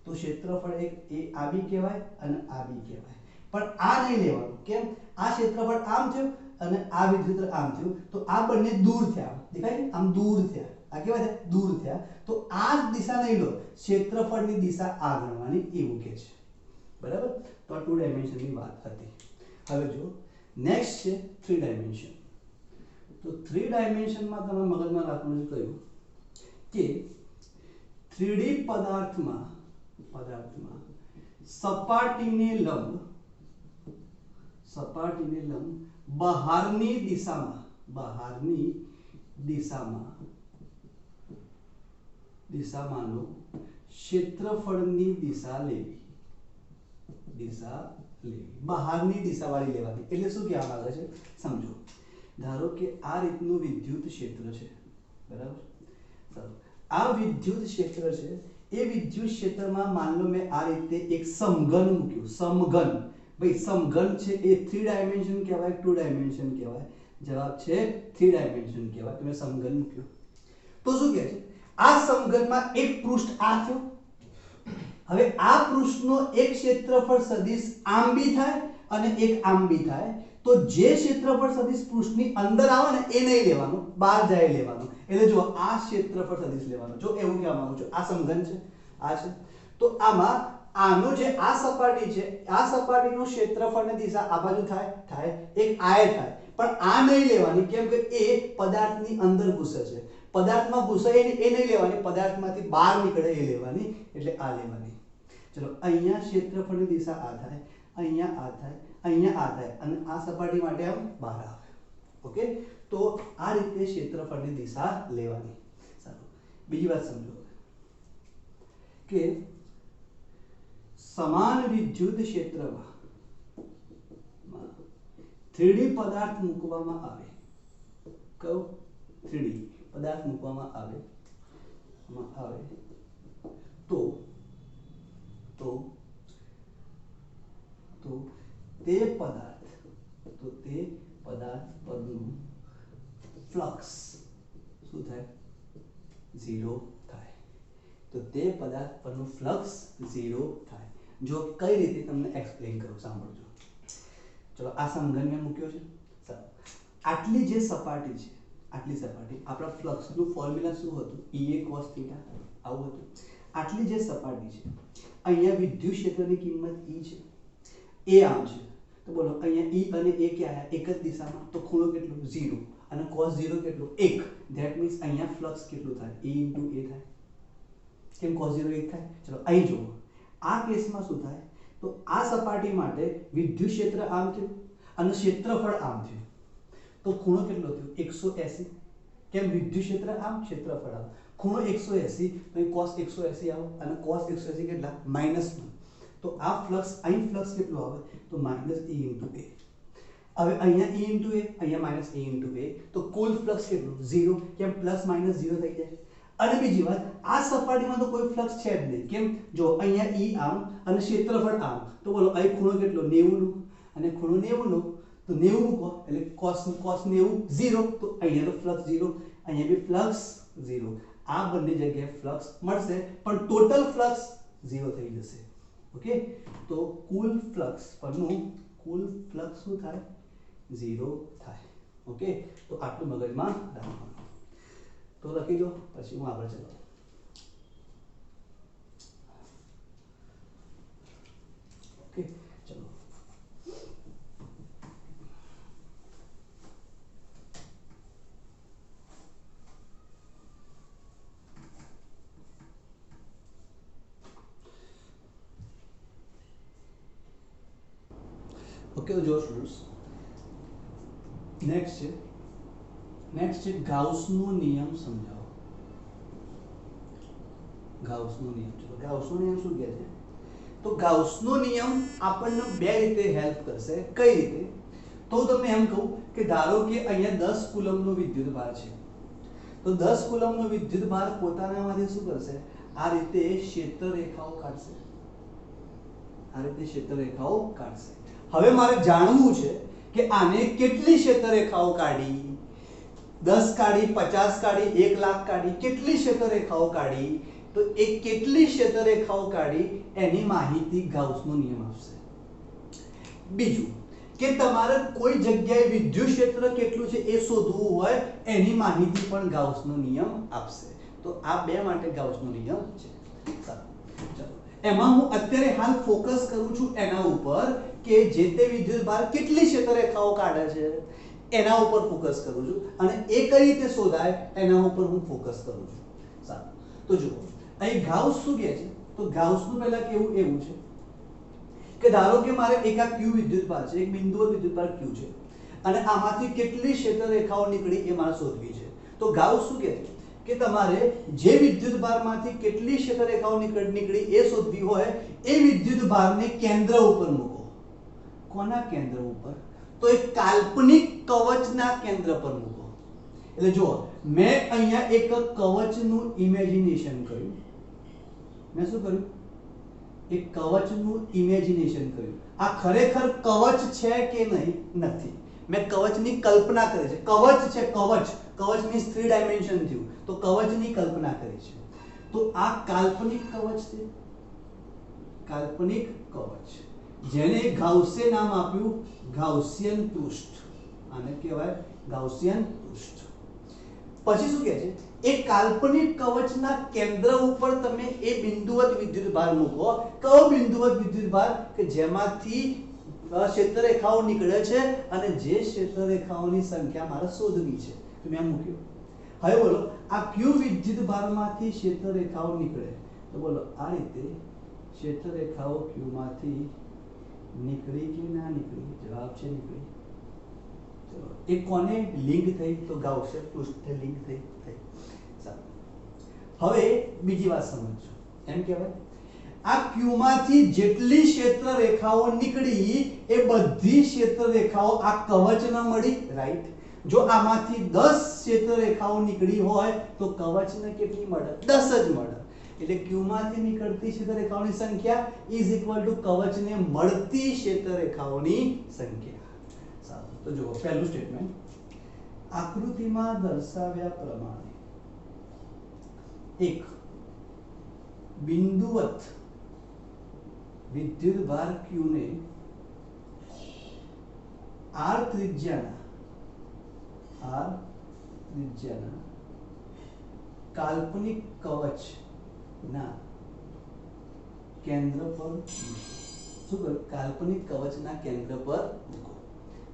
તો ક્ષેત્રફળ એક એ આ બી કહેવાય અને આ બી કહેવાય. પણ આ નહીં લેવાનું. કેમ? આ ક્ષેત્રફળ આમ થયું અને આ વિદ્યુત આમ થયું, તો આ બંને દૂર થયા. દેખાય? આમ દૂર થયા. આ કેવા થયા? દૂર થયા. તો આ જ દિશા નહીં લો, ક્ષેત્રફળની દિશા આ ગણવાની, એવું કહે છે. બરાબર? તો આ 2 ડાયમેન્શનની વાત હતી. હવે જો નેક્સ્ટ છે 3 ડાયમેન્શન. તો 3 ડાયમેન્શનમાં તમે મગજમાં રાખવાનું કહ્યું કે 3D પદાર્થમાં સપાટીને લંબ બહારની દિશામાંનો ક્ષેત્રફળની દિશા લેવી. બહારની દિશાવાળી લેવાની. એટલે શું કહેવા માંગે છે સમજો. ધારો કે આ રીતનું વિદ્યુત ક્ષેત્ર છે, બરાબર? આ વિદ્યુત ક્ષેત્ર છે, એ વિદ્યુત ક્ષેત્રમાં માન લો મેં આ રીતે એક સમઘન મૂક્યું. સમઘન, ભાઈ સમઘન છે એ 3 ડાયમેન્શન કહેવાય, 2 ડાયમેન્શન કહેવાય? જવાબ છે 3 ડાયમેન્શન કહેવાય. તમે સમઘન મૂક્યું તો શું કહે છે? આ સમઘનમાં એક પૃષ્ઠ આ થયું. હવે આ પૃષ્ઠનો એક ક્ષેત્રફળ સદિશ આમ બી થાય અને એક આમ બી થાય. તો જે ક્ષેત્રફળ સદિશ પૃષ્ઠની અંદર આવે ને એ નહીં લેવાનું, બહાર જાય લેવાનું. એટલે જો આ ક્ષેત્રફળ સદિશ લેવાનું. જો એવું કહેવા માંગુ છું, આ સમઘન છે, આ છે, તો આમાં આનો જે આ સપાટી છે, આ સપાટીનું ક્ષેત્રફળની દિશા આ બાજુ થાય, એક આયત થાય, પણ આ નહીં લેવાની. કેમ કે એ પદાર્થની અંદર ઘૂસે છે. પદાર્થમાં ઘૂસે એ નહીં લેવાની, પદાર્થમાંથી બહાર નીકળે એ લેવાની. એટલે આ લેવાની. ચલો, અહીંયા ક્ષેત્રફળની દિશા આ થાય, અહીંયા આ થાય, અહીંયા આ થાય, અને આ સપાટી માટે આમ બહાર આવે. ઓકે, તો આ રીતે ક્ષેત્રફળની દિશા લેવાની. સારું, બીજી વાત સમજો કે સમાન વિદ્યુત ક્ષેત્રમાં 3D પદાર્થ મૂકવામાં આવે. કયો 3D પદાર્થ મૂકવામાં આવે તો તે પદાર્થ પરનું ફ્લક્સ શું થાય? 0 થાય. તો તે પદાર્થ પરનું ફ્લક્સ 0 થાય. જો કઈ રીતે તમને એક્સપ્લેન કરું, સાંભળજો. ચલો, આ સમઘન મેં મૂક્યો છે. આટલી જે સપાટી છે, આટલી સપાટી, આપણા ફ્લક્સનું ફોર્મ્યુલા શું હતું? Ea cos θ. આવું હતું. આટલી જે સપાટી છે, અહીંયા વિદ્યુત ક્ષેત્રની કિંમત E છે, એ આમ છે. તો બોલો, અહીંયા E અને A ક્યાં આવ્યા? એક જ દિશામાં. તો ખૂણો કેટલો? 0. અને cos 0 કેટલો? 1. ધેટ મીન્સ અહીંયા ફ્લક્સ કેટલું થાય? E * A થાય. કેમ cos 0 1 થાય? ચલો, અહીં જુઓ. આ કેસમાં શું થાય? તો આ સપાટી માટે વિદ્યુત ક્ષેત્ર આમ થયું અને ક્ષેત્રફળ આમ થયું. તો ખૂણો કેટલો થયો? 180. કેમ? વિદ્યુત ક્ષેત્ર આમ, ક્ષેત્રફળ આમ. ખૂણો 180, તો cos 180 આવે, અને cos 180 કેટલા? -1. તો આ ફ્લક્સ, અહીં ફ્લક્સ કેટલો આવે? તો -E * A. હવે અહીંયા E * A, અહીંયા -A * A, તો કુલ ફ્લક્સ કેટલો? 0. કેમ? +- 0 થઈ જાય. અને બીજી વાત, આ સપાટીમાં તો કોઈ ફ્લક્સ છે જ નહીં. કેમ? જો અહીંયા E આમ અને ક્ષેત્રફળ આમ. તો બોલો, અહીં ખૂણો કેટલો? 90 નો, અને ખૂણો 90 નો, તો 90 મૂકો એટલે cos 90 0. તો અહીંયા તો ફ્લક્સ 0, અહીંયા બી ફ્લક્સ 0. આ બંને જગ્યાએ ફ્લક્સ મળશે, પણ ટોટલ ફ્લક્સ 0 થઈ જશે. ઓકે, તો કુલ ફ્લક્સ શું થાય? 0 થાય. ઓકે, તો આટલું મગજમાં રાખવાનું. તો લખી દો, પછી હું આગળ ચલાવું. ઓકે, ચલો. ઓકે, તો જો સ્ટુડન્ટ્સ, નેક્સ્ટ છે ગાઉસનો નિયમ સમજાવો. ગાઉસનો નિયમ. ચલો, ગાઉસનો નિયમ શું કહે છે? તો ગાઉસનો નિયમ આપણને બે રીતે હેલ્પ કરશે. કઈ રીતે? તો હું તમને એમ કહું કે ધારો કે અહીંયા 10 કુલમનો વિદ્યુત ભાર છે. તો 10 કુલમનો વિદ્યુત ભાર પોતાનામાંથી શું કરશે? આ રીતે ક્ષેત્ર રેખાઓ કાઢશે. હવે મારે જાણવું છે કે આને કેટલી ક્ષેત્ર રેખાઓ કાઢી? 10 કાઢી, 50 કાઢી, 1 લાખ કાઢી, કેટલી ક્ષેત્ર રેખાઓ કાઢી? તો એ કેટલી ક્ષેત્ર રેખાઓ કાઢી એની માહિતી ગાઉસનો નિયમ આપશે. બીજું કે તમારે કોઈ જગ્યાએ વિદ્યુત ક્ષેત્ર કેટલું છે એ શોધવું હોય, એની માહિતી પણ ગાઉસનો નિયમ આપશે. તો આ બે માટે ગાઉસનો નિયમ છે. ચલો, એમાં હું અત્યારે હાલ ફોકસ કરું છું એના ઉપર કે જે તે વિદ્યુત ભાર કેટલી ક્ષેત્ર રેખાઓ કાઢે છે એના ઉપર ફોકસ કરું છું, અને એ કઈ રીતે શોધાય એના ઉપર હું ફોકસ કરું છું. સારું, તો જુઓ, અહીં ગાઉસ શું કહે છે? તો ગાઉસનું પહેલા કેવું એવું છે કે ધારો કે મારે એક આ Q વિદ્યુત ભાર છે, એક બિંદુ વિદ્યુત ભાર Q છે, અને આમાંથી કેટલી ક્ષેત્ર રેખાઓ નીકળી એ મારે શોધવી છે. તો ગાઉસ શું કહે છે કે તમારે જે વિદ્યુત ભારમાંથી કેટલી ક્ષેત્ર રેખાઓ નીકળી એ શોધવી હોય, એ વિદ્યુત ભારને કેન્દ્ર ઉપર મૂકો. કોના કેન્દ્ર ઉપર? તો એક કાલ્પનિક કવચના કેન્દ્ર પર મૂકો. એટલે જુઓ, મેં અહીંયા એક કવચનું ઇમેજિનેશન કર્યું. મેં શું કર્યું? એક કવચનું ઇમેજિનેશન કર્યું. આ ખરેખર કવચ છે કે નહીં? નથી. મેં કવચની કલ્પના કરી છે. કવચ છે, કવચ મીન્સ 3 ડાયમેન્શન થયું. તો કવચની કલ્પના કરી છે. તો આ કાલ્પનિક કવચ છે, કાલ્પનિક કવચ. જેને ગાઉસે નામ આપ્યું ગાઉસિયન પૃષ્ઠ, આને કહેવાય ગાઉસિયન પૃષ્ઠ. પછી શું કહે છે, એક કાલ્પનિક કવચના કેન્દ્ર ઉપર તમે એ બિંદુવત વિદ્યુતભાર મૂકો. કયો બિંદુવત વિદ્યુતભાર? કે જેમાંથી ક્ષેત્રરેખાઓ નીકળે છે અને જે ક્ષેત્રરેખાઓની સંખ્યા મારે શોધવી છે. તો મેં મૂક્યું. હવે બોલો આ ક્યુ વિદ્યુતભારમાંથી ક્ષેત્રરેખાઓ નીકળે, તો બોલો આ રીતે ક્ષેત્રરેખાઓ ક્યુ માંથી નીકળી કે ના નીકળી? જવાબ છે નીકળી. ચલો એ કોને લિંક થઈ? તો ગાઉસિયન પૃષ્ઠે લિંક થઈ. હવે બીજી વાત સમજો. એમ કહેવાય આ ક્યુ માંથી જેટલી ક્ષેત્રરેખાઓ નીકળી એ બધી ક્ષેત્રરેખાઓ આ કવચને મળી, રાઈટ? જો આમાંથી 10 ક્ષેત્રરેખાઓ નીકળી હોય તો કવચને કેટલી મળે? 10 જ મળે. એટલે ક્યુ માંથી નીકળતી ક્ષેત્રરેખાઓની સંખ્યા ઇઝ ઇક્વલ ટુ કવચને મળતી ક્ષેત્રરેખાઓની સંખ્યા. સારું, તો જુઓ પહેલું સ્ટેટમેન્ટ આકૃતિમાં દર્શાવ્યા પ્રમાણે એક બિંદુવત વિદ્યુતભાર Q ને R ત્રિજ્યાના કાલ્પનિક કવચના કેન્દ્ર પર મૂકો. શું કહ્યું? કાલ્પનિક કવચના કેન્દ્ર પર મૂકો.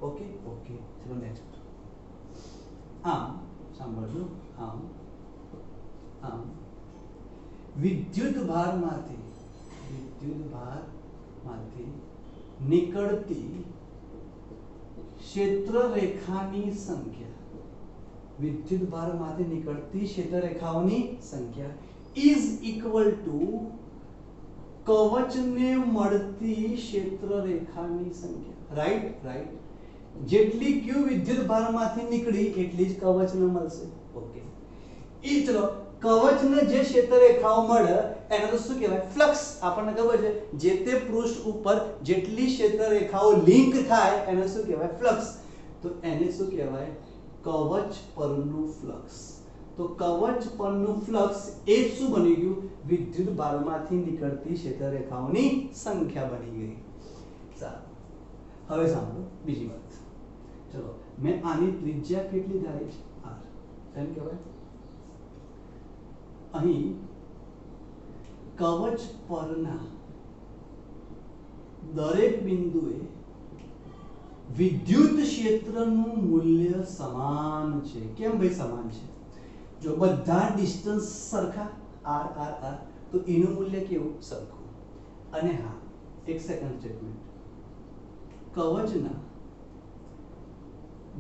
ઓકે ઓકે, ચલો નેક્સ્ટ. આમ સાંભળજો, આમ વિદ્યુતભારમાંથી નીકળતી ક્ષેત્રરેખાની સંખ્યા, વિદ્યુતભારમાંથી નીકળતી ક્ષેત્રરેખાઓની સંખ્યા ઇઝ ઇક્વલ ટુ કવચને મળતી ક્ષેત્રરેખાની સંખ્યા. Right right. જેટલી ક્યુ વિદ્યુતભારમાંથી નીકળી એટલી જ કવચને મળશે. ઓકે, ઈ ચલો કવચને જે ક્ષેત્રરેખાઓ મળે એને તો શું કહેવાય? ફ્લક્સ. આપણને ખબર છે જે તે પૃષ્ઠ ઉપર જેટલી ક્ષેત્રરેખાઓ લિંક થાય એને શું કહેવાય? ફ્લક્સ. તો એને શું કહેવાય? કવચ પરનું ફ્લક્સ. તો કવચ પરનું ફ્લક્સ એ શું બની ગયું? વિદ્યુતભારમાંથી નીકળતી ક્ષેત્રરેખાઓની સંખ્યા બની ગઈ. સારું, હવે સાંભળો બીજી વાત. ચલો મેં આની ત્રિજ્યા કેટલી ધારી છે? r. એમ કહેવાય અહીં કવચ પરના દરેક બિંદુએ વિદ્યુત ક્ષેત્રનું મૂલ્ય સમાન છે. કેમ ભાઈ સમાન છે? જો બધા ડિસ્ટન્સ સરખા r r r તો એનું મૂલ્ય કેવું? સરખું. અને હા, એક સેકન્ડ સ્ટેટમેન્ટ, કવચના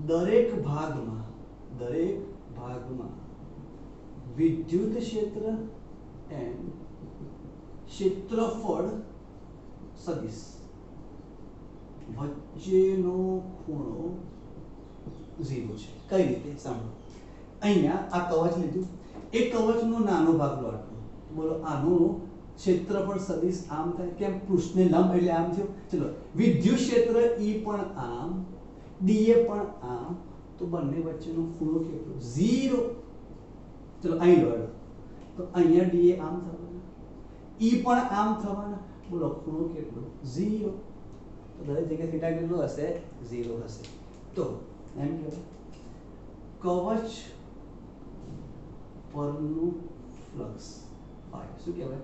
દરેક ભાગમાં વિદ્યુત ક્ષેત્ર એન્ડ ક્ષેત્રફળ સદિશ વચ્ચેનો ખૂણો 0 છે. કઈ રીતે? સાંભળો. અહીંયા આ કવચ લીધું, એ કવચનો નાનો ભાગ લો આટલો. બોલો આનું ક્ષેત્રફળ સદિશ આમ થાય. કેમ? પૃષ્ઠને લંબ એટલે આમ થયો. ચલો વિદ્યુત ક્ષેત્ર E પણ આમ, dA પણ આમ, તો બંને વચ્ચેનો ખૂણો કેટલો? 0. ચલો અહીં લો, તો અહીંયા dA આમ થવાના, E પણ આમ થવાના. બોલો ખૂણો કેટલો? 0. તો દરેક જગ્યાએ થીટા કેટલો હશે? 0 હશે. તો એમ કહેવાય કવચ પરનું ફ્લક્સ શું કહેવાય?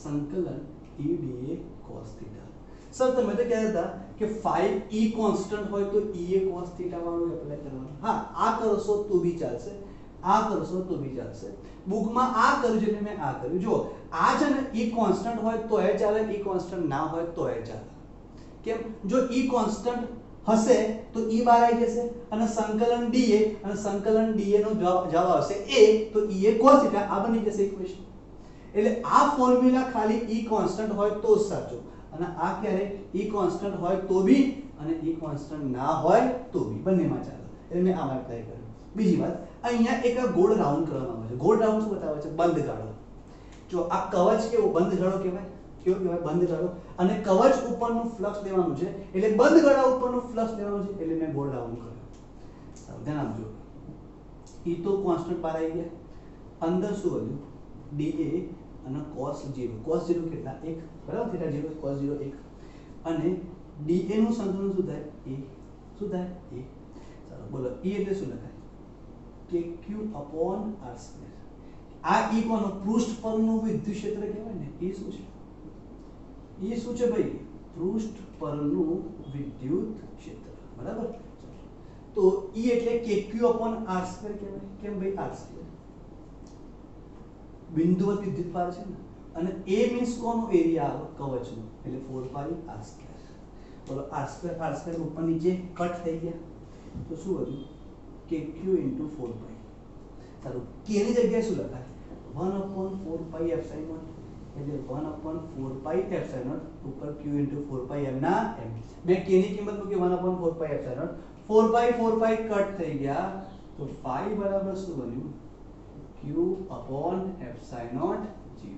સંકલન E dA cos θ. સર તમે તો કહેતા હતા કે phi E કોન્સ્ટન્ટ હોય તો E a cos θ વાળું એપ્લાય કરવાનું. હા, આ કરશો તો બી ચાલશે, આ કરશો તો બી ચાલશે. બુકમાં આ કર્યું છે એટલે મેં આ કર્યું. જો આ છે ને E કોન્સ્ટન્ટ હોય તો એ ચાલે, E કોન્સ્ટન્ટ ના હોય તો એ ચાલે. કેમ? જો E કોન્સ્ટન્ટ હશે તો E બહાર આવી જશે અને સંકલન dA અને સંકલન dA નો જવાબ આવશે a, તો E a cos θ. આ બની જશે ઇક્વેશન. એટલે આ ફોર્મ્યુલા ખાલી E કોન્સ્ટન્ટ હોય તો જ સાચો, અને આ ક્યારે? E કોન્સ્ટન્ટ હોય તો બી અને E કોન્સ્ટન્ટ ના હોય તો બી, બંનેમાં ચાલે. એટલે મેં આમાં એપ્લાય કર્યું. બીજી વાત, અહીંયા એક ગોળ રાઉન્ડ કરવામાં આવે છે. ગોળ રાઉન્ડ શું બતાવે છે? બંધ ગાળો. જો આ કવચ કેવો? બંધ ગાળો કહેવાય. કેવો કહેવાય? બંધ ગાળો. અને કવચ ઉપરનું ફ્લક્સ લેવાનું છે એટલે બંધ ગાળા ઉપરનું ફ્લક્સ લેવાનું છે એટલે મેં ગોળ રાઉન્ડ કર્યો. ધ્યાન આપજો. E તો કોન્સ્ટન્ટ બહાર આવી ગયા, અંદર શું વધ્યું? dA અને cos 0. cos 0 કેટલા? 1. બરાબર? θ 0 cos 0 1. અને dA નું સંકલન શું થાય a શું થાય a ચાલો બોલો e એટલે શું લખાય kq upon r square આ e કોનો પૃષ્ઠ પરનું વિદ્યુત ક્ષેત્ર કહેવાય ને એ શું છે ભાઈ પૃષ્ઠ પરનું વિદ્યુત ક્ષેત્ર બરાબર તો e એટલે kq upon r square કહેવાય કેમ ભાઈ r square બિંદુવત વિદ્યુતભાર છે ને અને a મીન્સ કોનો એરિયા આવે કવચનો એટલે 4 પાઈ r square બોલો r square ઉપર નીચે કટ થઈ ગયા તો શું વધ્યું kq into 4 પાઈ ચાલો k ની જગ્યાએ શું લખાય 1 upon 4 પાઈ epsilon એટલે 1 upon 4 પાઈ epsilon ઉપર q into 4 પાઈ m ના m મેં k ની કિંમત મૂકી 1 upon 4 પાઈ epsilon 4 પાઈ કટ થઈ ગયા તો phi બરાબર શું બન્યું q upon epsilon 0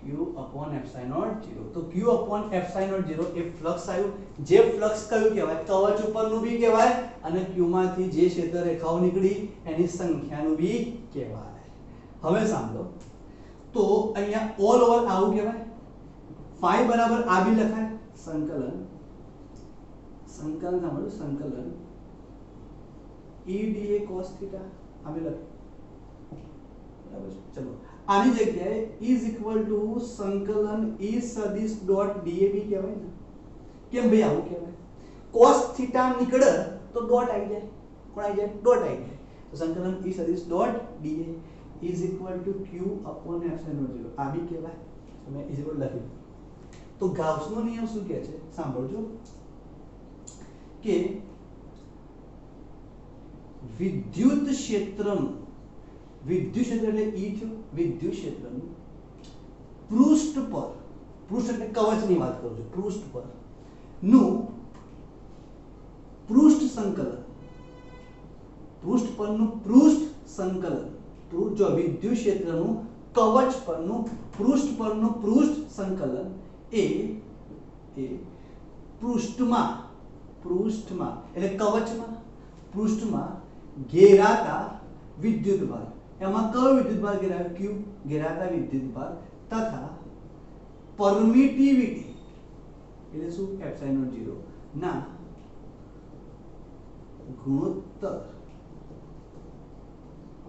q upon epsilon 0 તો q upon epsilon 0 એ ફ્લક્સ આવ્યું જે ફ્લક્સ કયું કહેવાય કવચ ઉપરનું બી કહેવાય અને q માંથી જે ક્ષેત્ર રેખાઓ નીકળી એની સંખ્યાનું બી કહેવાય હવે સાંભળો તો અહીંયા ઓલ ઓવર આવું કહેવાય phi બરાબર આ બી લખાય સંકલન સાંભળો સંકલન e dA cos θ આ બી લખાય બરાબર ચલો આની જગ્યાએ is equal to સંકલન e સદિશ ડોટ dA બી કહેવાય ને કેમ ભાઈ આવું કહેવાય cos θ નીકળે તો ડોટ આવી જાય કોણ આવી જાય ડોટ આવી જાય તો સંકલન e સદિશ dot dA is equal to q upon epsilon 0 આ બી કહેવાય તો મેં is equal લખ્યું તો ગાઉસનો નિયમ શું કહે છે સાંભળજો કે વિદ્યુત ક્ષેત્રનું વિદ્યુત ક્ષેત્ર એટલે E થયું વિદ્યુત ક્ષેત્રનું પૃષ્ઠ પર પૃષ્ઠ એટલે કવચની વાત કરું છું પૃષ્ઠ પર નું પૃષ્ઠ સંકલન પૃષ્ઠ પરનું પૃષ્ઠ સંકલન જો વિદ્યુત ક્ષેત્રનું કવચ પરનું પૃષ્ઠ સંકલન એ પૃષ્ઠમાં એટલે કવચમાં પૃષ્ઠમાં ઘેરાતા વિદ્યુતભાર એમાં કયો વિદ્યુતભાર ઘેરાયો q ઘેરાતા વિદ્યુતભાર તથા પરમિટિવિટી એટલે શું એપ્સિલોન 0 ના ગુણોત્તર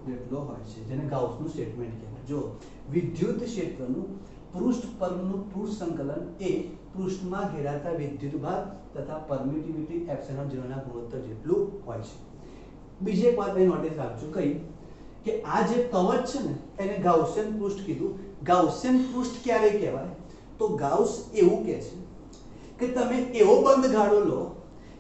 એટલો હોય છે જેને ગાઉસનું સ્ટેટમેન્ટ કહેવાય જો વિદ્યુત ક્ષેત્રનું પૃષ્ઠ પરનું પૃષ્ઠ સંકલન એ પૃષ્ઠમાં ઘેરાતા વિદ્યુતભાર તથા પરમિટિવિટી એપ્સિલોન 0 ના ગુણોત્તર જેટલું હોય છે બીજી એક વાત અહીં નોટિસ રાખજો કઈ કે આ જે કવચ છે ને એને ગાઉસિયન પૃષ્ઠ કીધું ગાઉસિયન પૃષ્ઠ ક્યારે કહેવાય તો ગાઉસ એવું કહે છે કે તમે એવો બંધ ગાળો લો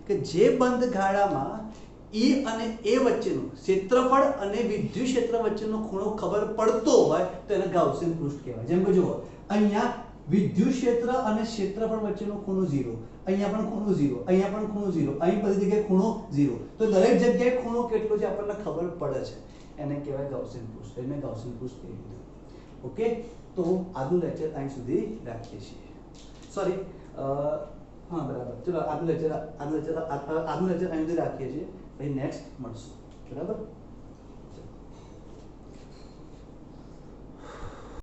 કે જે બંધ ગાળામાં E અને A વચ્ચેનું ક્ષેત્રફળ અને વિદ્યુત ક્ષેત્ર વચ્ચેનો ખૂણો ખબર પડતો હોય તો એને ગાઉસિયન પૃષ્ઠ કહેવાય જેમ કે જુઓ અહીંયા વિદ્યુત ક્ષેત્ર અને ક્ષેત્રફળ વચ્ચેનો ખૂણો 0 અહીંયા પણ ખૂણો 0 અહીંયા પણ ખૂણો 0 અહીં બધી જગ્યાએ ખૂણો 0 તો દરેક જગ્યાએ ખૂણો કેટલો છે આપણને ખબર પડે છે એને કહેવાય ગાઉસિયન પૃષ્ઠ એને ગાઉસિયન પૃષ્ઠ કહી દીધું ઓકે તો આજનું લેક્ચર અહીં સુધી રાખીએ છીએ સોરી હા બરાબર ચલો આજનું લેક્ચર અહીં સુધી રાખીએ છીએ પછી નેક્સ્ટ મળશું બરાબર